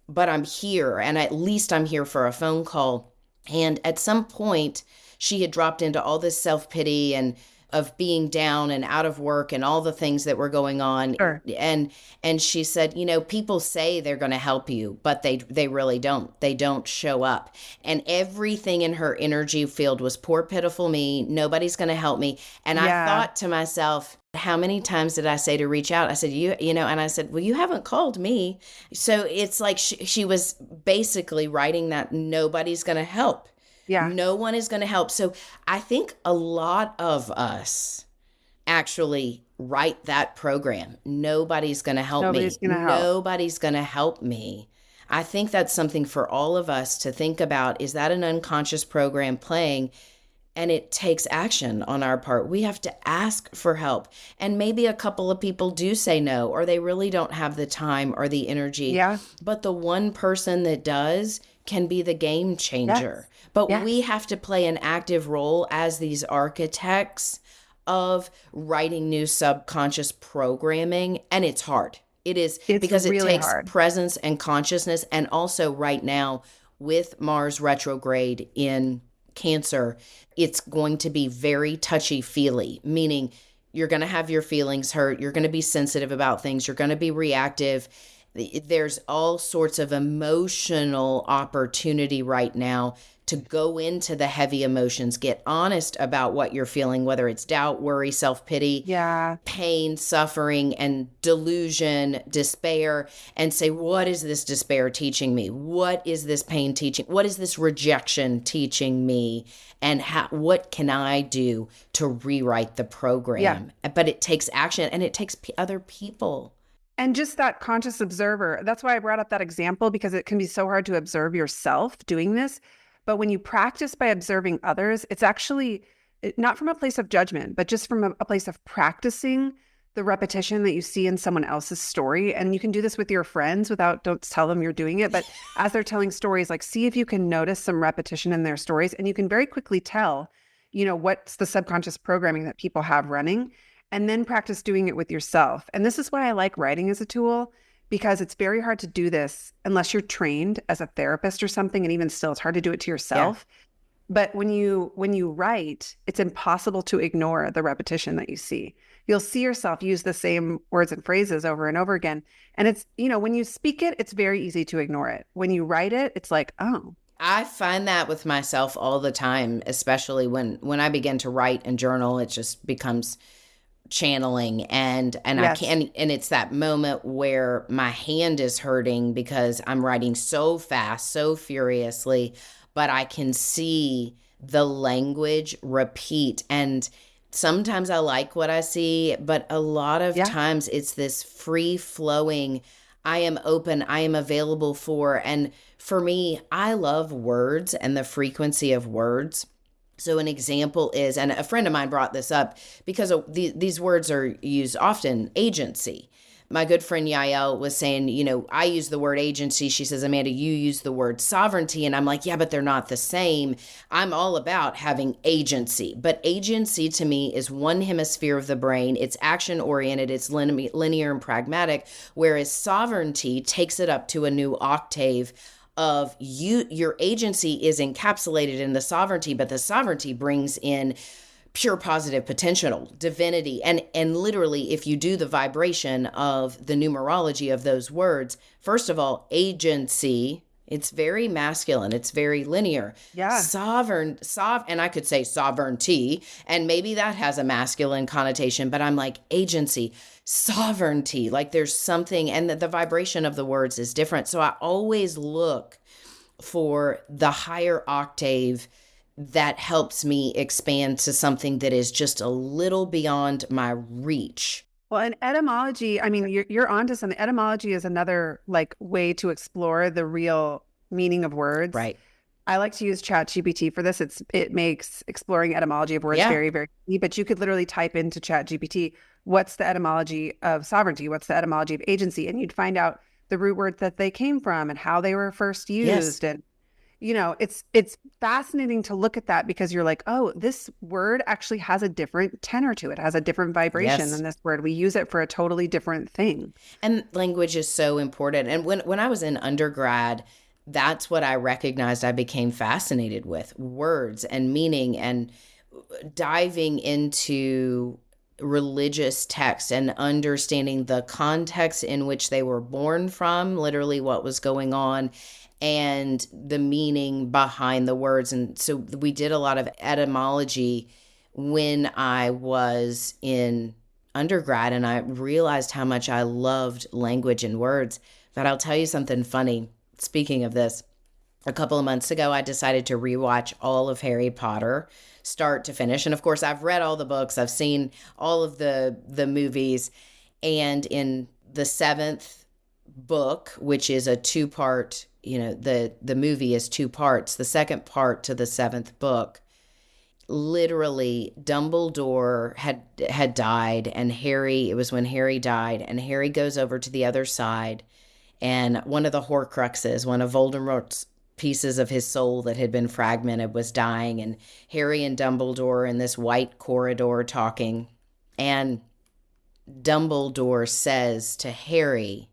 [SPEAKER 2] But I'm here, and at least I'm here for a phone call. And at some point, she had dropped into all this self-pity and of being down and out of work and all the things that were going on.
[SPEAKER 3] Sure.
[SPEAKER 2] And she said, people say they're going to help you, but they really don't. They don't show up. And everything in her energy field was poor, pitiful me. Nobody's going to help me. And I thought to myself, how many times did I say to reach out? I said, and I said, well, you haven't called me. So it's like she was basically writing that nobody's going to help.
[SPEAKER 3] Yeah.
[SPEAKER 2] No one is going to help. So I think a lot of us actually write that program. Nobody's going to help me. Nobody's going to help me. I think that's something for all of us to think about. Is that an unconscious program playing? And it takes action on our part. We have to ask for help. And maybe a couple of people do say no, or they really don't have the time or the energy.
[SPEAKER 3] Yeah.
[SPEAKER 2] But the one person that does can be the game changer. Yes. But we have to play an active role as these architects of writing new subconscious programming. And it's hard. It's because it really takes presence and consciousness. And also right now with Mars retrograde in Cancer, it's going to be very touchy-feely, meaning you're going to have your feelings hurt. You're going to be sensitive about things. You're going to be reactive. There's all sorts of emotional opportunity right now to go into the heavy emotions, get honest about what you're feeling, whether it's doubt, worry, self-pity, pain, suffering, and delusion, despair, and say, what is this despair teaching me? What is this pain teaching? What is this rejection teaching me? And what can I do to rewrite the program? But it takes action, and it takes other people.
[SPEAKER 3] And just that conscious observer. That's why I brought up that example, because it can be so hard to observe yourself doing this. But when you practice by observing others, it's actually not from a place of judgment, but just from a place of practicing the repetition that you see in someone else's story. And you can do this with your friends don't tell them you're doing it. But as they're telling stories, like, see if you can notice some repetition in their stories. And you can very quickly tell, what's the subconscious programming that people have running. And then practice doing it with yourself. And this is why I like writing as a tool, because it's very hard to do this unless you're trained as a therapist or something. And even still, it's hard to do it to yourself. But when you write, it's impossible to ignore the repetition that you see. You'll see yourself use the same words and phrases over and over again. And it's, when you speak it, it's very easy to ignore it. When you write it, it's like, oh.
[SPEAKER 2] I find that with myself all the time, especially when I begin to write and journal, it just becomes channeling and
[SPEAKER 3] Yes.
[SPEAKER 2] and it's that moment where my hand is hurting because I'm writing so fast, so furiously, but I can see the language repeat. And sometimes I like what I see, but a lot of times it's this free flowing, I am open, I am available for. And for me, I love words and the frequency of words. So an example is, and a friend of mine brought this up because these words are used often, agency. My good friend Yael was saying, I use the word agency. She says, Amanda, you use the word sovereignty. And I'm like, yeah, but they're not the same. I'm all about having agency. But agency to me is one hemisphere of the brain. It's action oriented. It's linear and pragmatic. Whereas sovereignty takes it up to a new octave of your agency is encapsulated in the sovereignty, but the sovereignty brings in pure positive potential, divinity. And literally, if you do the vibration of the numerology of those words, first of all, agency, it's very masculine. It's very linear.
[SPEAKER 3] Yeah.
[SPEAKER 2] And I could say sovereignty, and maybe that has a masculine connotation, but I'm like agency, sovereignty, like there's something, and the vibration of the words is different. So I always look for the higher octave that helps me expand to something that is just a little beyond my reach.
[SPEAKER 3] Well, and etymology, I mean, you're onto something. Etymology is another way to explore the real meaning of words.
[SPEAKER 2] Right.
[SPEAKER 3] I like to use ChatGPT for this. It makes exploring etymology of words very, very easy. But you could literally type into ChatGPT, what's the etymology of sovereignty? What's the etymology of agency? And you'd find out the root words that they came from and how they were first used. And it's fascinating to look at that because you're like, oh, this word actually has a different tenor to it, has a different vibration than this word. We use it for a totally different thing.
[SPEAKER 2] And language is so important. And when I was in undergrad, that's what I recognized I became fascinated with, words and meaning, and diving into religious texts and understanding the context in which they were born from, literally what was going on, and the meaning behind the words. And so we did a lot of etymology when I was in undergrad, and I realized how much I loved language and words. But I'll tell you something funny. Speaking of this, a couple of months ago, I decided to rewatch all of Harry Potter, start to finish. And of course, I've read all the books. I've seen all of the movies. And in the seventh book, which is a two-part, the movie is two parts. The second part to the seventh book, literally Dumbledore had died, and it was when Harry died, and Harry goes over to the other side, and one of the Horcruxes, one of Voldemort's pieces of his soul that had been fragmented, was dying, and Harry and Dumbledore are in this white corridor talking, and Dumbledore says to Harry,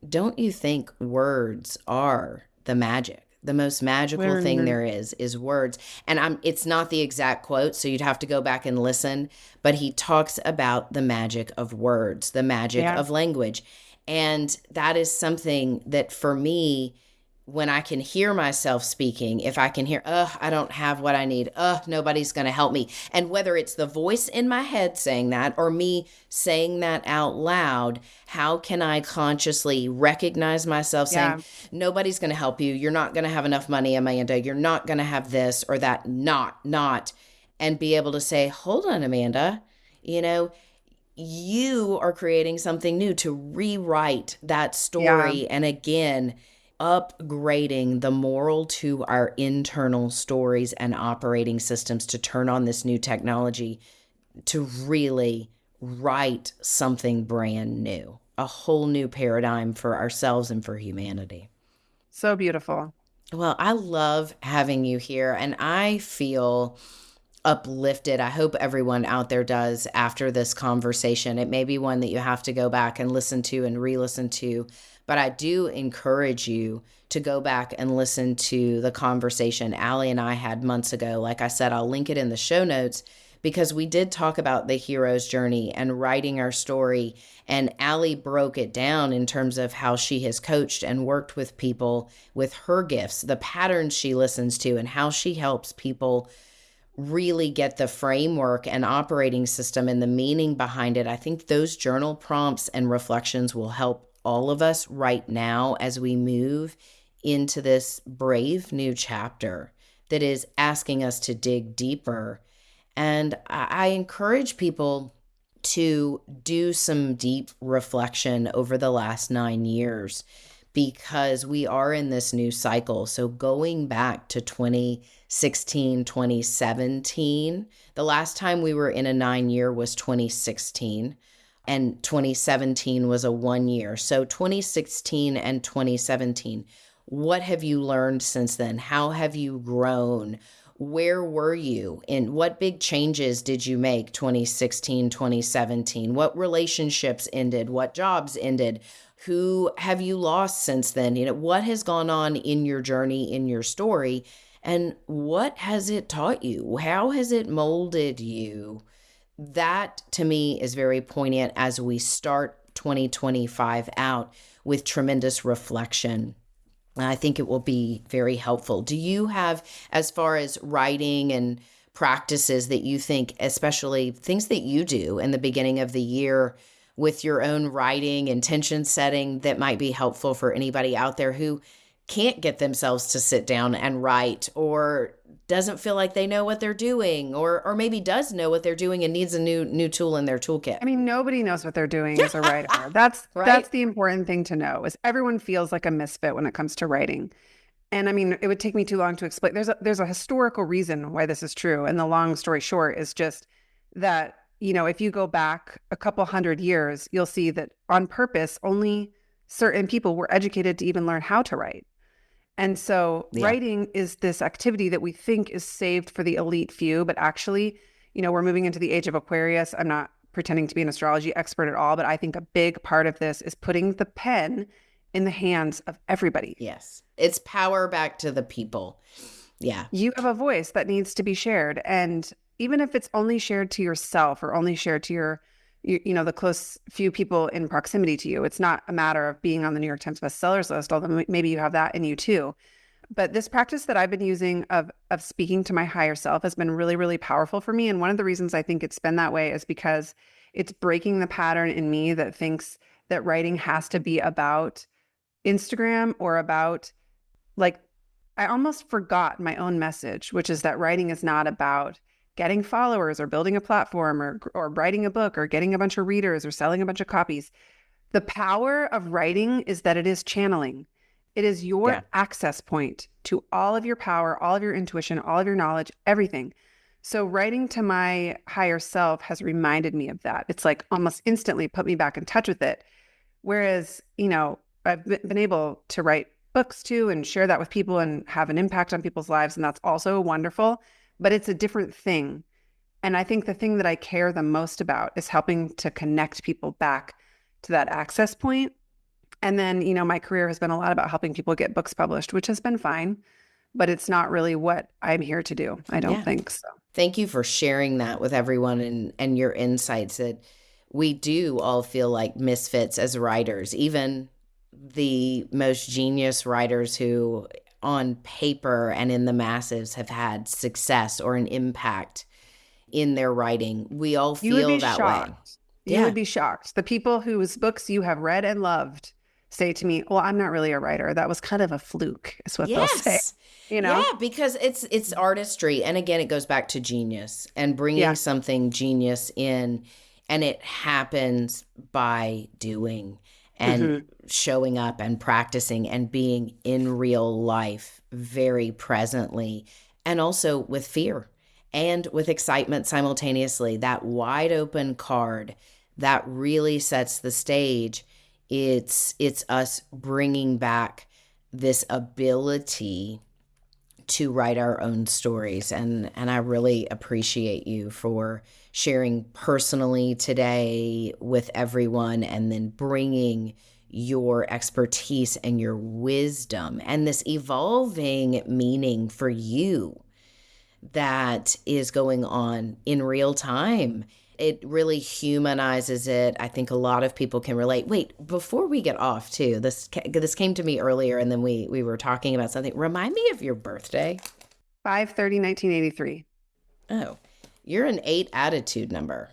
[SPEAKER 2] don't you think words are the magic? The most magical thing there is words. And it's not the exact quote, so you'd have to go back and listen, but he talks about the magic of words, the magic of language. And that is something that for me, when I can hear myself speaking, if I can hear, I don't have what I need, nobody's going to help me. And whether it's the voice in my head saying that or me saying that out loud, how can I consciously recognize myself saying, nobody's going to help you. You're not going to have enough money, Amanda. You're not going to have this or that, not. And be able to say, hold on, Amanda, you are creating something new, to rewrite that story. And again, upgrading the moral to our internal stories and operating systems to turn on this new technology to really write something brand new, a whole new paradigm for ourselves and for humanity.
[SPEAKER 3] So beautiful.
[SPEAKER 2] Well, I love having you here, and I feel uplifted. I hope everyone out there does after this conversation. It may be one that you have to go back and listen to and re-listen to, But I do encourage you to go back and listen to the conversation Allie and I had months ago. Like I said, I'll link it in the show notes because we did talk about the hero's journey and writing our story. And Allie broke it down in terms of how she has coached and worked with people with her gifts, the patterns she listens to, and how she helps people really get the framework and operating system and the meaning behind it. I think those journal prompts and reflections will help all of us right now as we move into this brave new chapter that is asking us to dig deeper. And I encourage people to do some deep reflection over the last 9 years because we are in this new cycle. So going back to 2016, 2017, the last time we were in a 9-year was 2016, and 2017 was a 1 year. So 2016 and 2017, what have you learned since then? How have you grown? Where were you? And what big changes did you make 2016, 2017? What relationships ended? What jobs ended? Who have you lost since then? What has gone on in your journey, in your story? And what has it taught you? How has it molded you? That to me is very poignant as we start 2025 out with tremendous reflection. I think it will be very helpful. Do you have, as far as writing and practices that you think, especially things that you do in the beginning of the year with your own writing, intention setting, that might be helpful for anybody out there who can't get themselves to sit down and write, or doesn't feel like they know what they're doing, or maybe does know what they're doing and needs a new tool in their toolkit?
[SPEAKER 3] I mean, nobody knows what they're doing as a writer. That's
[SPEAKER 2] Right?
[SPEAKER 3] That's the important thing to know, is everyone feels like a misfit when it comes to writing. And I mean, it would take me too long to explain. There's a historical reason why this is true. And the long story short is just that, if you go back a couple hundred years, you'll see that on purpose, only certain people were educated to even learn how to write. And so writing is this activity that we think is saved for the elite few, but actually, we're moving into the age of Aquarius. I'm not pretending to be an astrology expert at all, but I think a big part of this is putting the pen in the hands of everybody.
[SPEAKER 2] Yes. It's power back to the people. Yeah.
[SPEAKER 3] You have a voice that needs to be shared. And even if it's only shared to yourself or only shared to your the close few people in proximity to you, it's not a matter of being on the New York Times bestsellers list, although maybe you have that in you too. But this practice that I've been using of speaking to my higher self has been really, really powerful for me. And one of the reasons I think it's been that way is because it's breaking the pattern in me that thinks that writing has to be about Instagram or about, like, I almost forgot my own message, which is that writing is not about getting followers or building a platform or writing a book or getting a bunch of readers or selling a bunch of copies. The power of writing is that it is channeling. It is your access point to all of your power, all of your intuition, all of your knowledge, everything. So writing to my higher self has reminded me of that. It's like almost instantly put me back in touch with it. Whereas, I've been able to write books too and share that with people and have an impact on people's lives. And that's also wonderful. But it's a different thing. And I think the thing that I care the most about is helping to connect people back to that access point. And then, my career has been a lot about helping people get books published, which has been fine, but it's not really what I'm here to do. I don't think so.
[SPEAKER 2] Thank you for sharing that with everyone and your insights, that we do all feel like misfits as writers, even the most genius writers who on paper and in the masses have had success or an impact in their writing. We all feel that way.
[SPEAKER 3] You would be shocked. The people whose books you have read and loved say to me, well, I'm not really a writer. That was kind of a fluke, is what they'll say.
[SPEAKER 2] Yeah, because it's artistry. And again, it goes back to genius and bringing something genius in. And it happens by doing and showing up and practicing and being in real life very presently, and also with fear and with excitement simultaneously. That wide open card that really sets the stage. It's us bringing back this ability to write our own stories. And I really appreciate you for sharing personally today with everyone, and then bringing your expertise and your wisdom and this evolving meaning for you that is going on in real time. It really humanizes it. I think a lot of people can relate. Wait, before we get off too, this came to me earlier, and then we were talking about something. Remind me of your birthday.
[SPEAKER 3] 5/30/1983.
[SPEAKER 2] Oh, you're an 8 attitude number.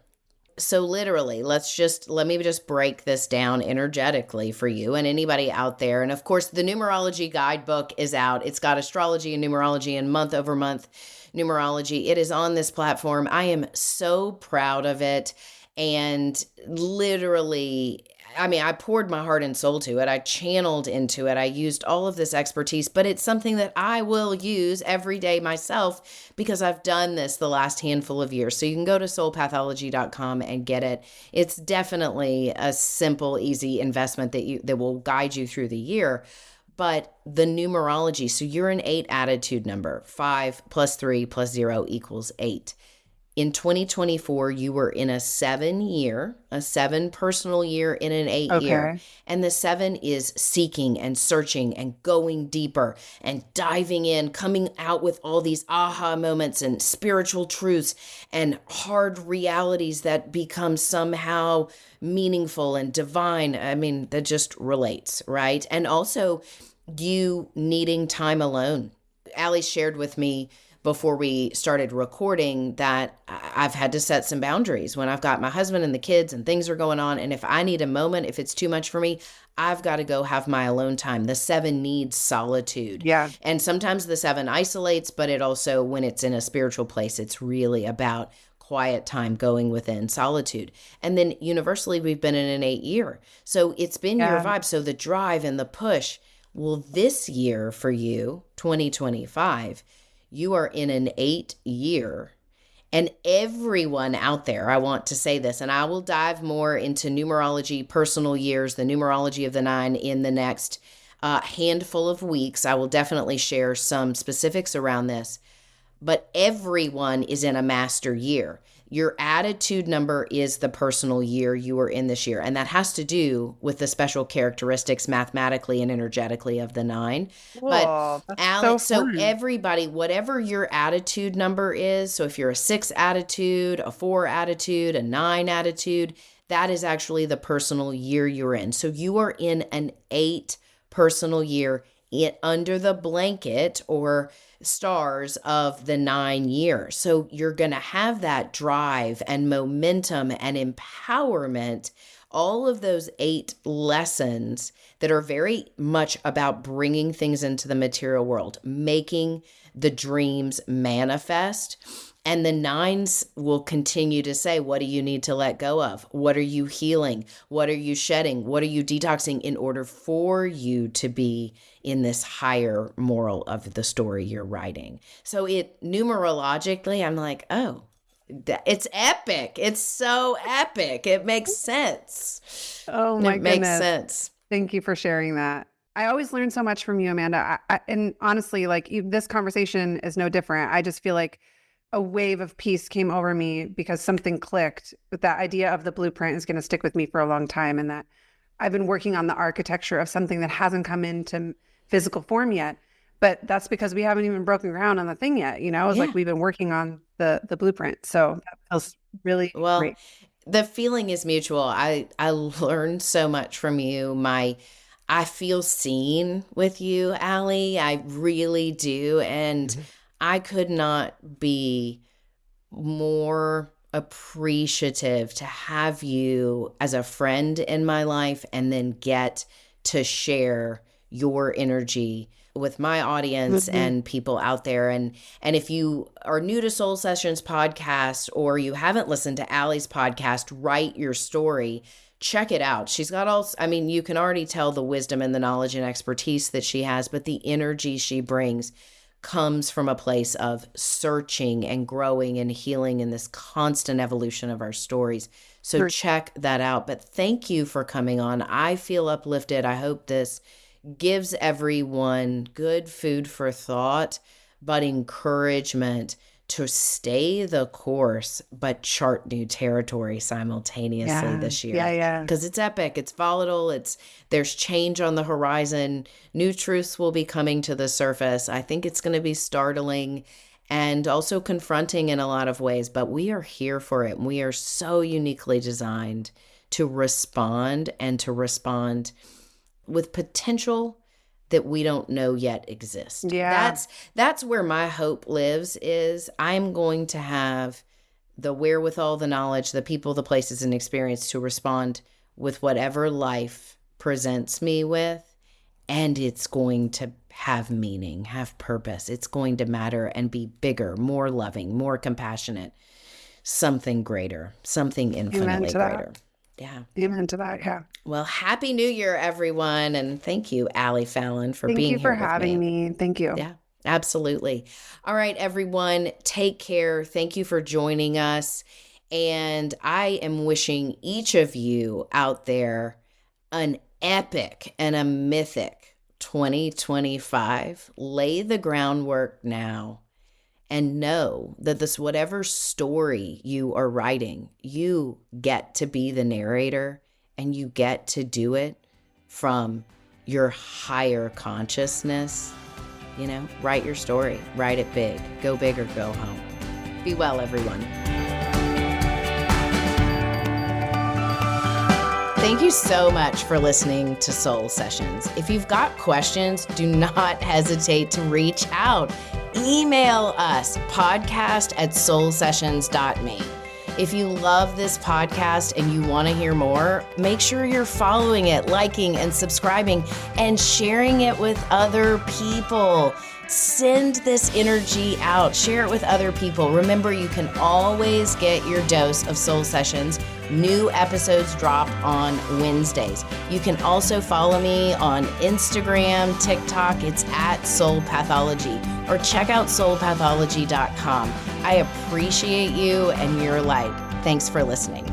[SPEAKER 2] So literally, let me just break this down energetically for you and anybody out there. And of course, the numerology guidebook is out. It's got astrology and numerology and month over month numerology. It is on this platform. I am so proud of it. And literally, I mean, I poured my heart and soul to it. I channeled into it. I used all of this expertise, but it's something that I will use every day myself because I've done this the last handful of years. So you can go to soulpathology.com and get it. It's definitely a simple, easy investment that will guide you through the year. But the numerology, so you're an 8 attitude number. 5 + 3 + 0 = 8. In 2024, you were in a 7 personal year in an 8 year. And the 7 is seeking and searching and going deeper and diving in, coming out with all these aha moments and spiritual truths and hard realities that become somehow meaningful and divine. I mean, that just relates, right? And also you needing time alone. Allie shared with me before we started recording that I've had to set some boundaries when I've got my husband and the kids and things are going on. And if I need a moment, if it's too much for me, I've got to go have my alone time. The 7 needs solitude.
[SPEAKER 3] Yeah.
[SPEAKER 2] And sometimes the 7 isolates, but it also, when it's in a spiritual place, it's really about quiet time, going within solitude. And then universally, we've been in an 8 year. So it's been your vibe. So the drive and the push. Well, this year for you, 2025, you are in an 8 year. And everyone out there, I want to say this, and I will dive more into numerology, personal years, the numerology of the 9 in the next handful of weeks. I will definitely share some specifics around this. But everyone is in a master year. Your attitude number is the personal year you are in this year. And that has to do with the special characteristics mathematically and energetically of the 9.
[SPEAKER 3] Cool.
[SPEAKER 2] But Alex,
[SPEAKER 3] so
[SPEAKER 2] everybody, whatever your attitude number is, so if you're a 6 attitude, a 4 attitude, a 9 attitude, that is actually the personal year you're in. So you are in an 8 personal year under the blanket or stars of the 9 years. So you're going to have that drive and momentum and empowerment, all of those 8 lessons that are very much about bringing things into the material world, making the dreams manifest. And the 9s will continue to say, what do you need to let go of? What are you healing? What are you shedding? What are you detoxing in order for you to be in this higher moral of the story you're writing? So numerologically, I'm like, oh, it's epic. It's so epic. It makes sense.
[SPEAKER 3] Oh my goodness.
[SPEAKER 2] It makes sense.
[SPEAKER 3] Thank you for sharing that. I always learn so much from you, Amanda. And honestly, like this conversation is no different. I just feel like a wave of peace came over me because something clicked with that idea of the blueprint is going to stick with me for a long time. And that I've been working on the architecture of something that hasn't come into physical form yet. But that's because we haven't even broken ground on the thing yet. You know, it's like we've been working on the blueprint. So that feels really great.
[SPEAKER 2] The feeling is mutual. I learned so much from you. I feel seen with you, Allie. I really do. And I could not be more appreciative to have you as a friend in my life and then get to share your energy with my audience and people out there. And if you are new to Soul Sessions podcast or you haven't listened to Allie's podcast, Write Your Story, check it out. She's got you can already tell the wisdom and the knowledge and expertise that she has, but the energy she brings comes from a place of searching and growing and healing in this constant evolution of our stories. So check that out. But thank you for coming on. I feel uplifted. I hope this gives everyone good food for thought, but encouragement to stay the course, but chart new territory simultaneously this year.
[SPEAKER 3] Yeah.
[SPEAKER 2] Because it's epic, it's volatile, there's change on the horizon, new truths will be coming to the surface. I think it's going to be startling and also confronting in a lot of ways, but we are here for it. We are so uniquely designed to respond, and to respond with potential that we don't know yet exist.
[SPEAKER 3] Yeah.
[SPEAKER 2] That's where my hope lives, is I'm going to have the wherewithal, the knowledge, the people, the places, and experience to respond with whatever life presents me with. And it's going to have meaning, have purpose. It's going to matter and be bigger, more loving, more compassionate, something greater, something infinitely greater. Yeah.
[SPEAKER 3] Amen to that. Yeah.
[SPEAKER 2] Well, Happy New Year, everyone. And thank you, Allie Fallon, for being here.
[SPEAKER 3] Thank you for having me. Thank you.
[SPEAKER 2] Yeah, absolutely. All right, everyone, take care. Thank you for joining us. And I am wishing each of you out there an epic and a mythic 2025. Lay the groundwork now. And know that this, whatever story you are writing, you get to be the narrator, and you get to do it from your higher consciousness. Write your story, write it big, go big or go home. Be well, everyone. Thank you so much for listening to Soul Sessions. If you've got questions, do not hesitate to reach out. Email us, podcast@soulsessions.me. If you love this podcast and you want to hear more, make sure you're following it, liking and subscribing, and sharing it with other people. Send this energy out. Share it with other people. Remember, you can always get your dose of Soul Sessions. New episodes drop on Wednesdays. You can also follow me on Instagram, TikTok. It's @soulpathology, or check out soulpathology.com. I appreciate you and your light. Thanks for listening.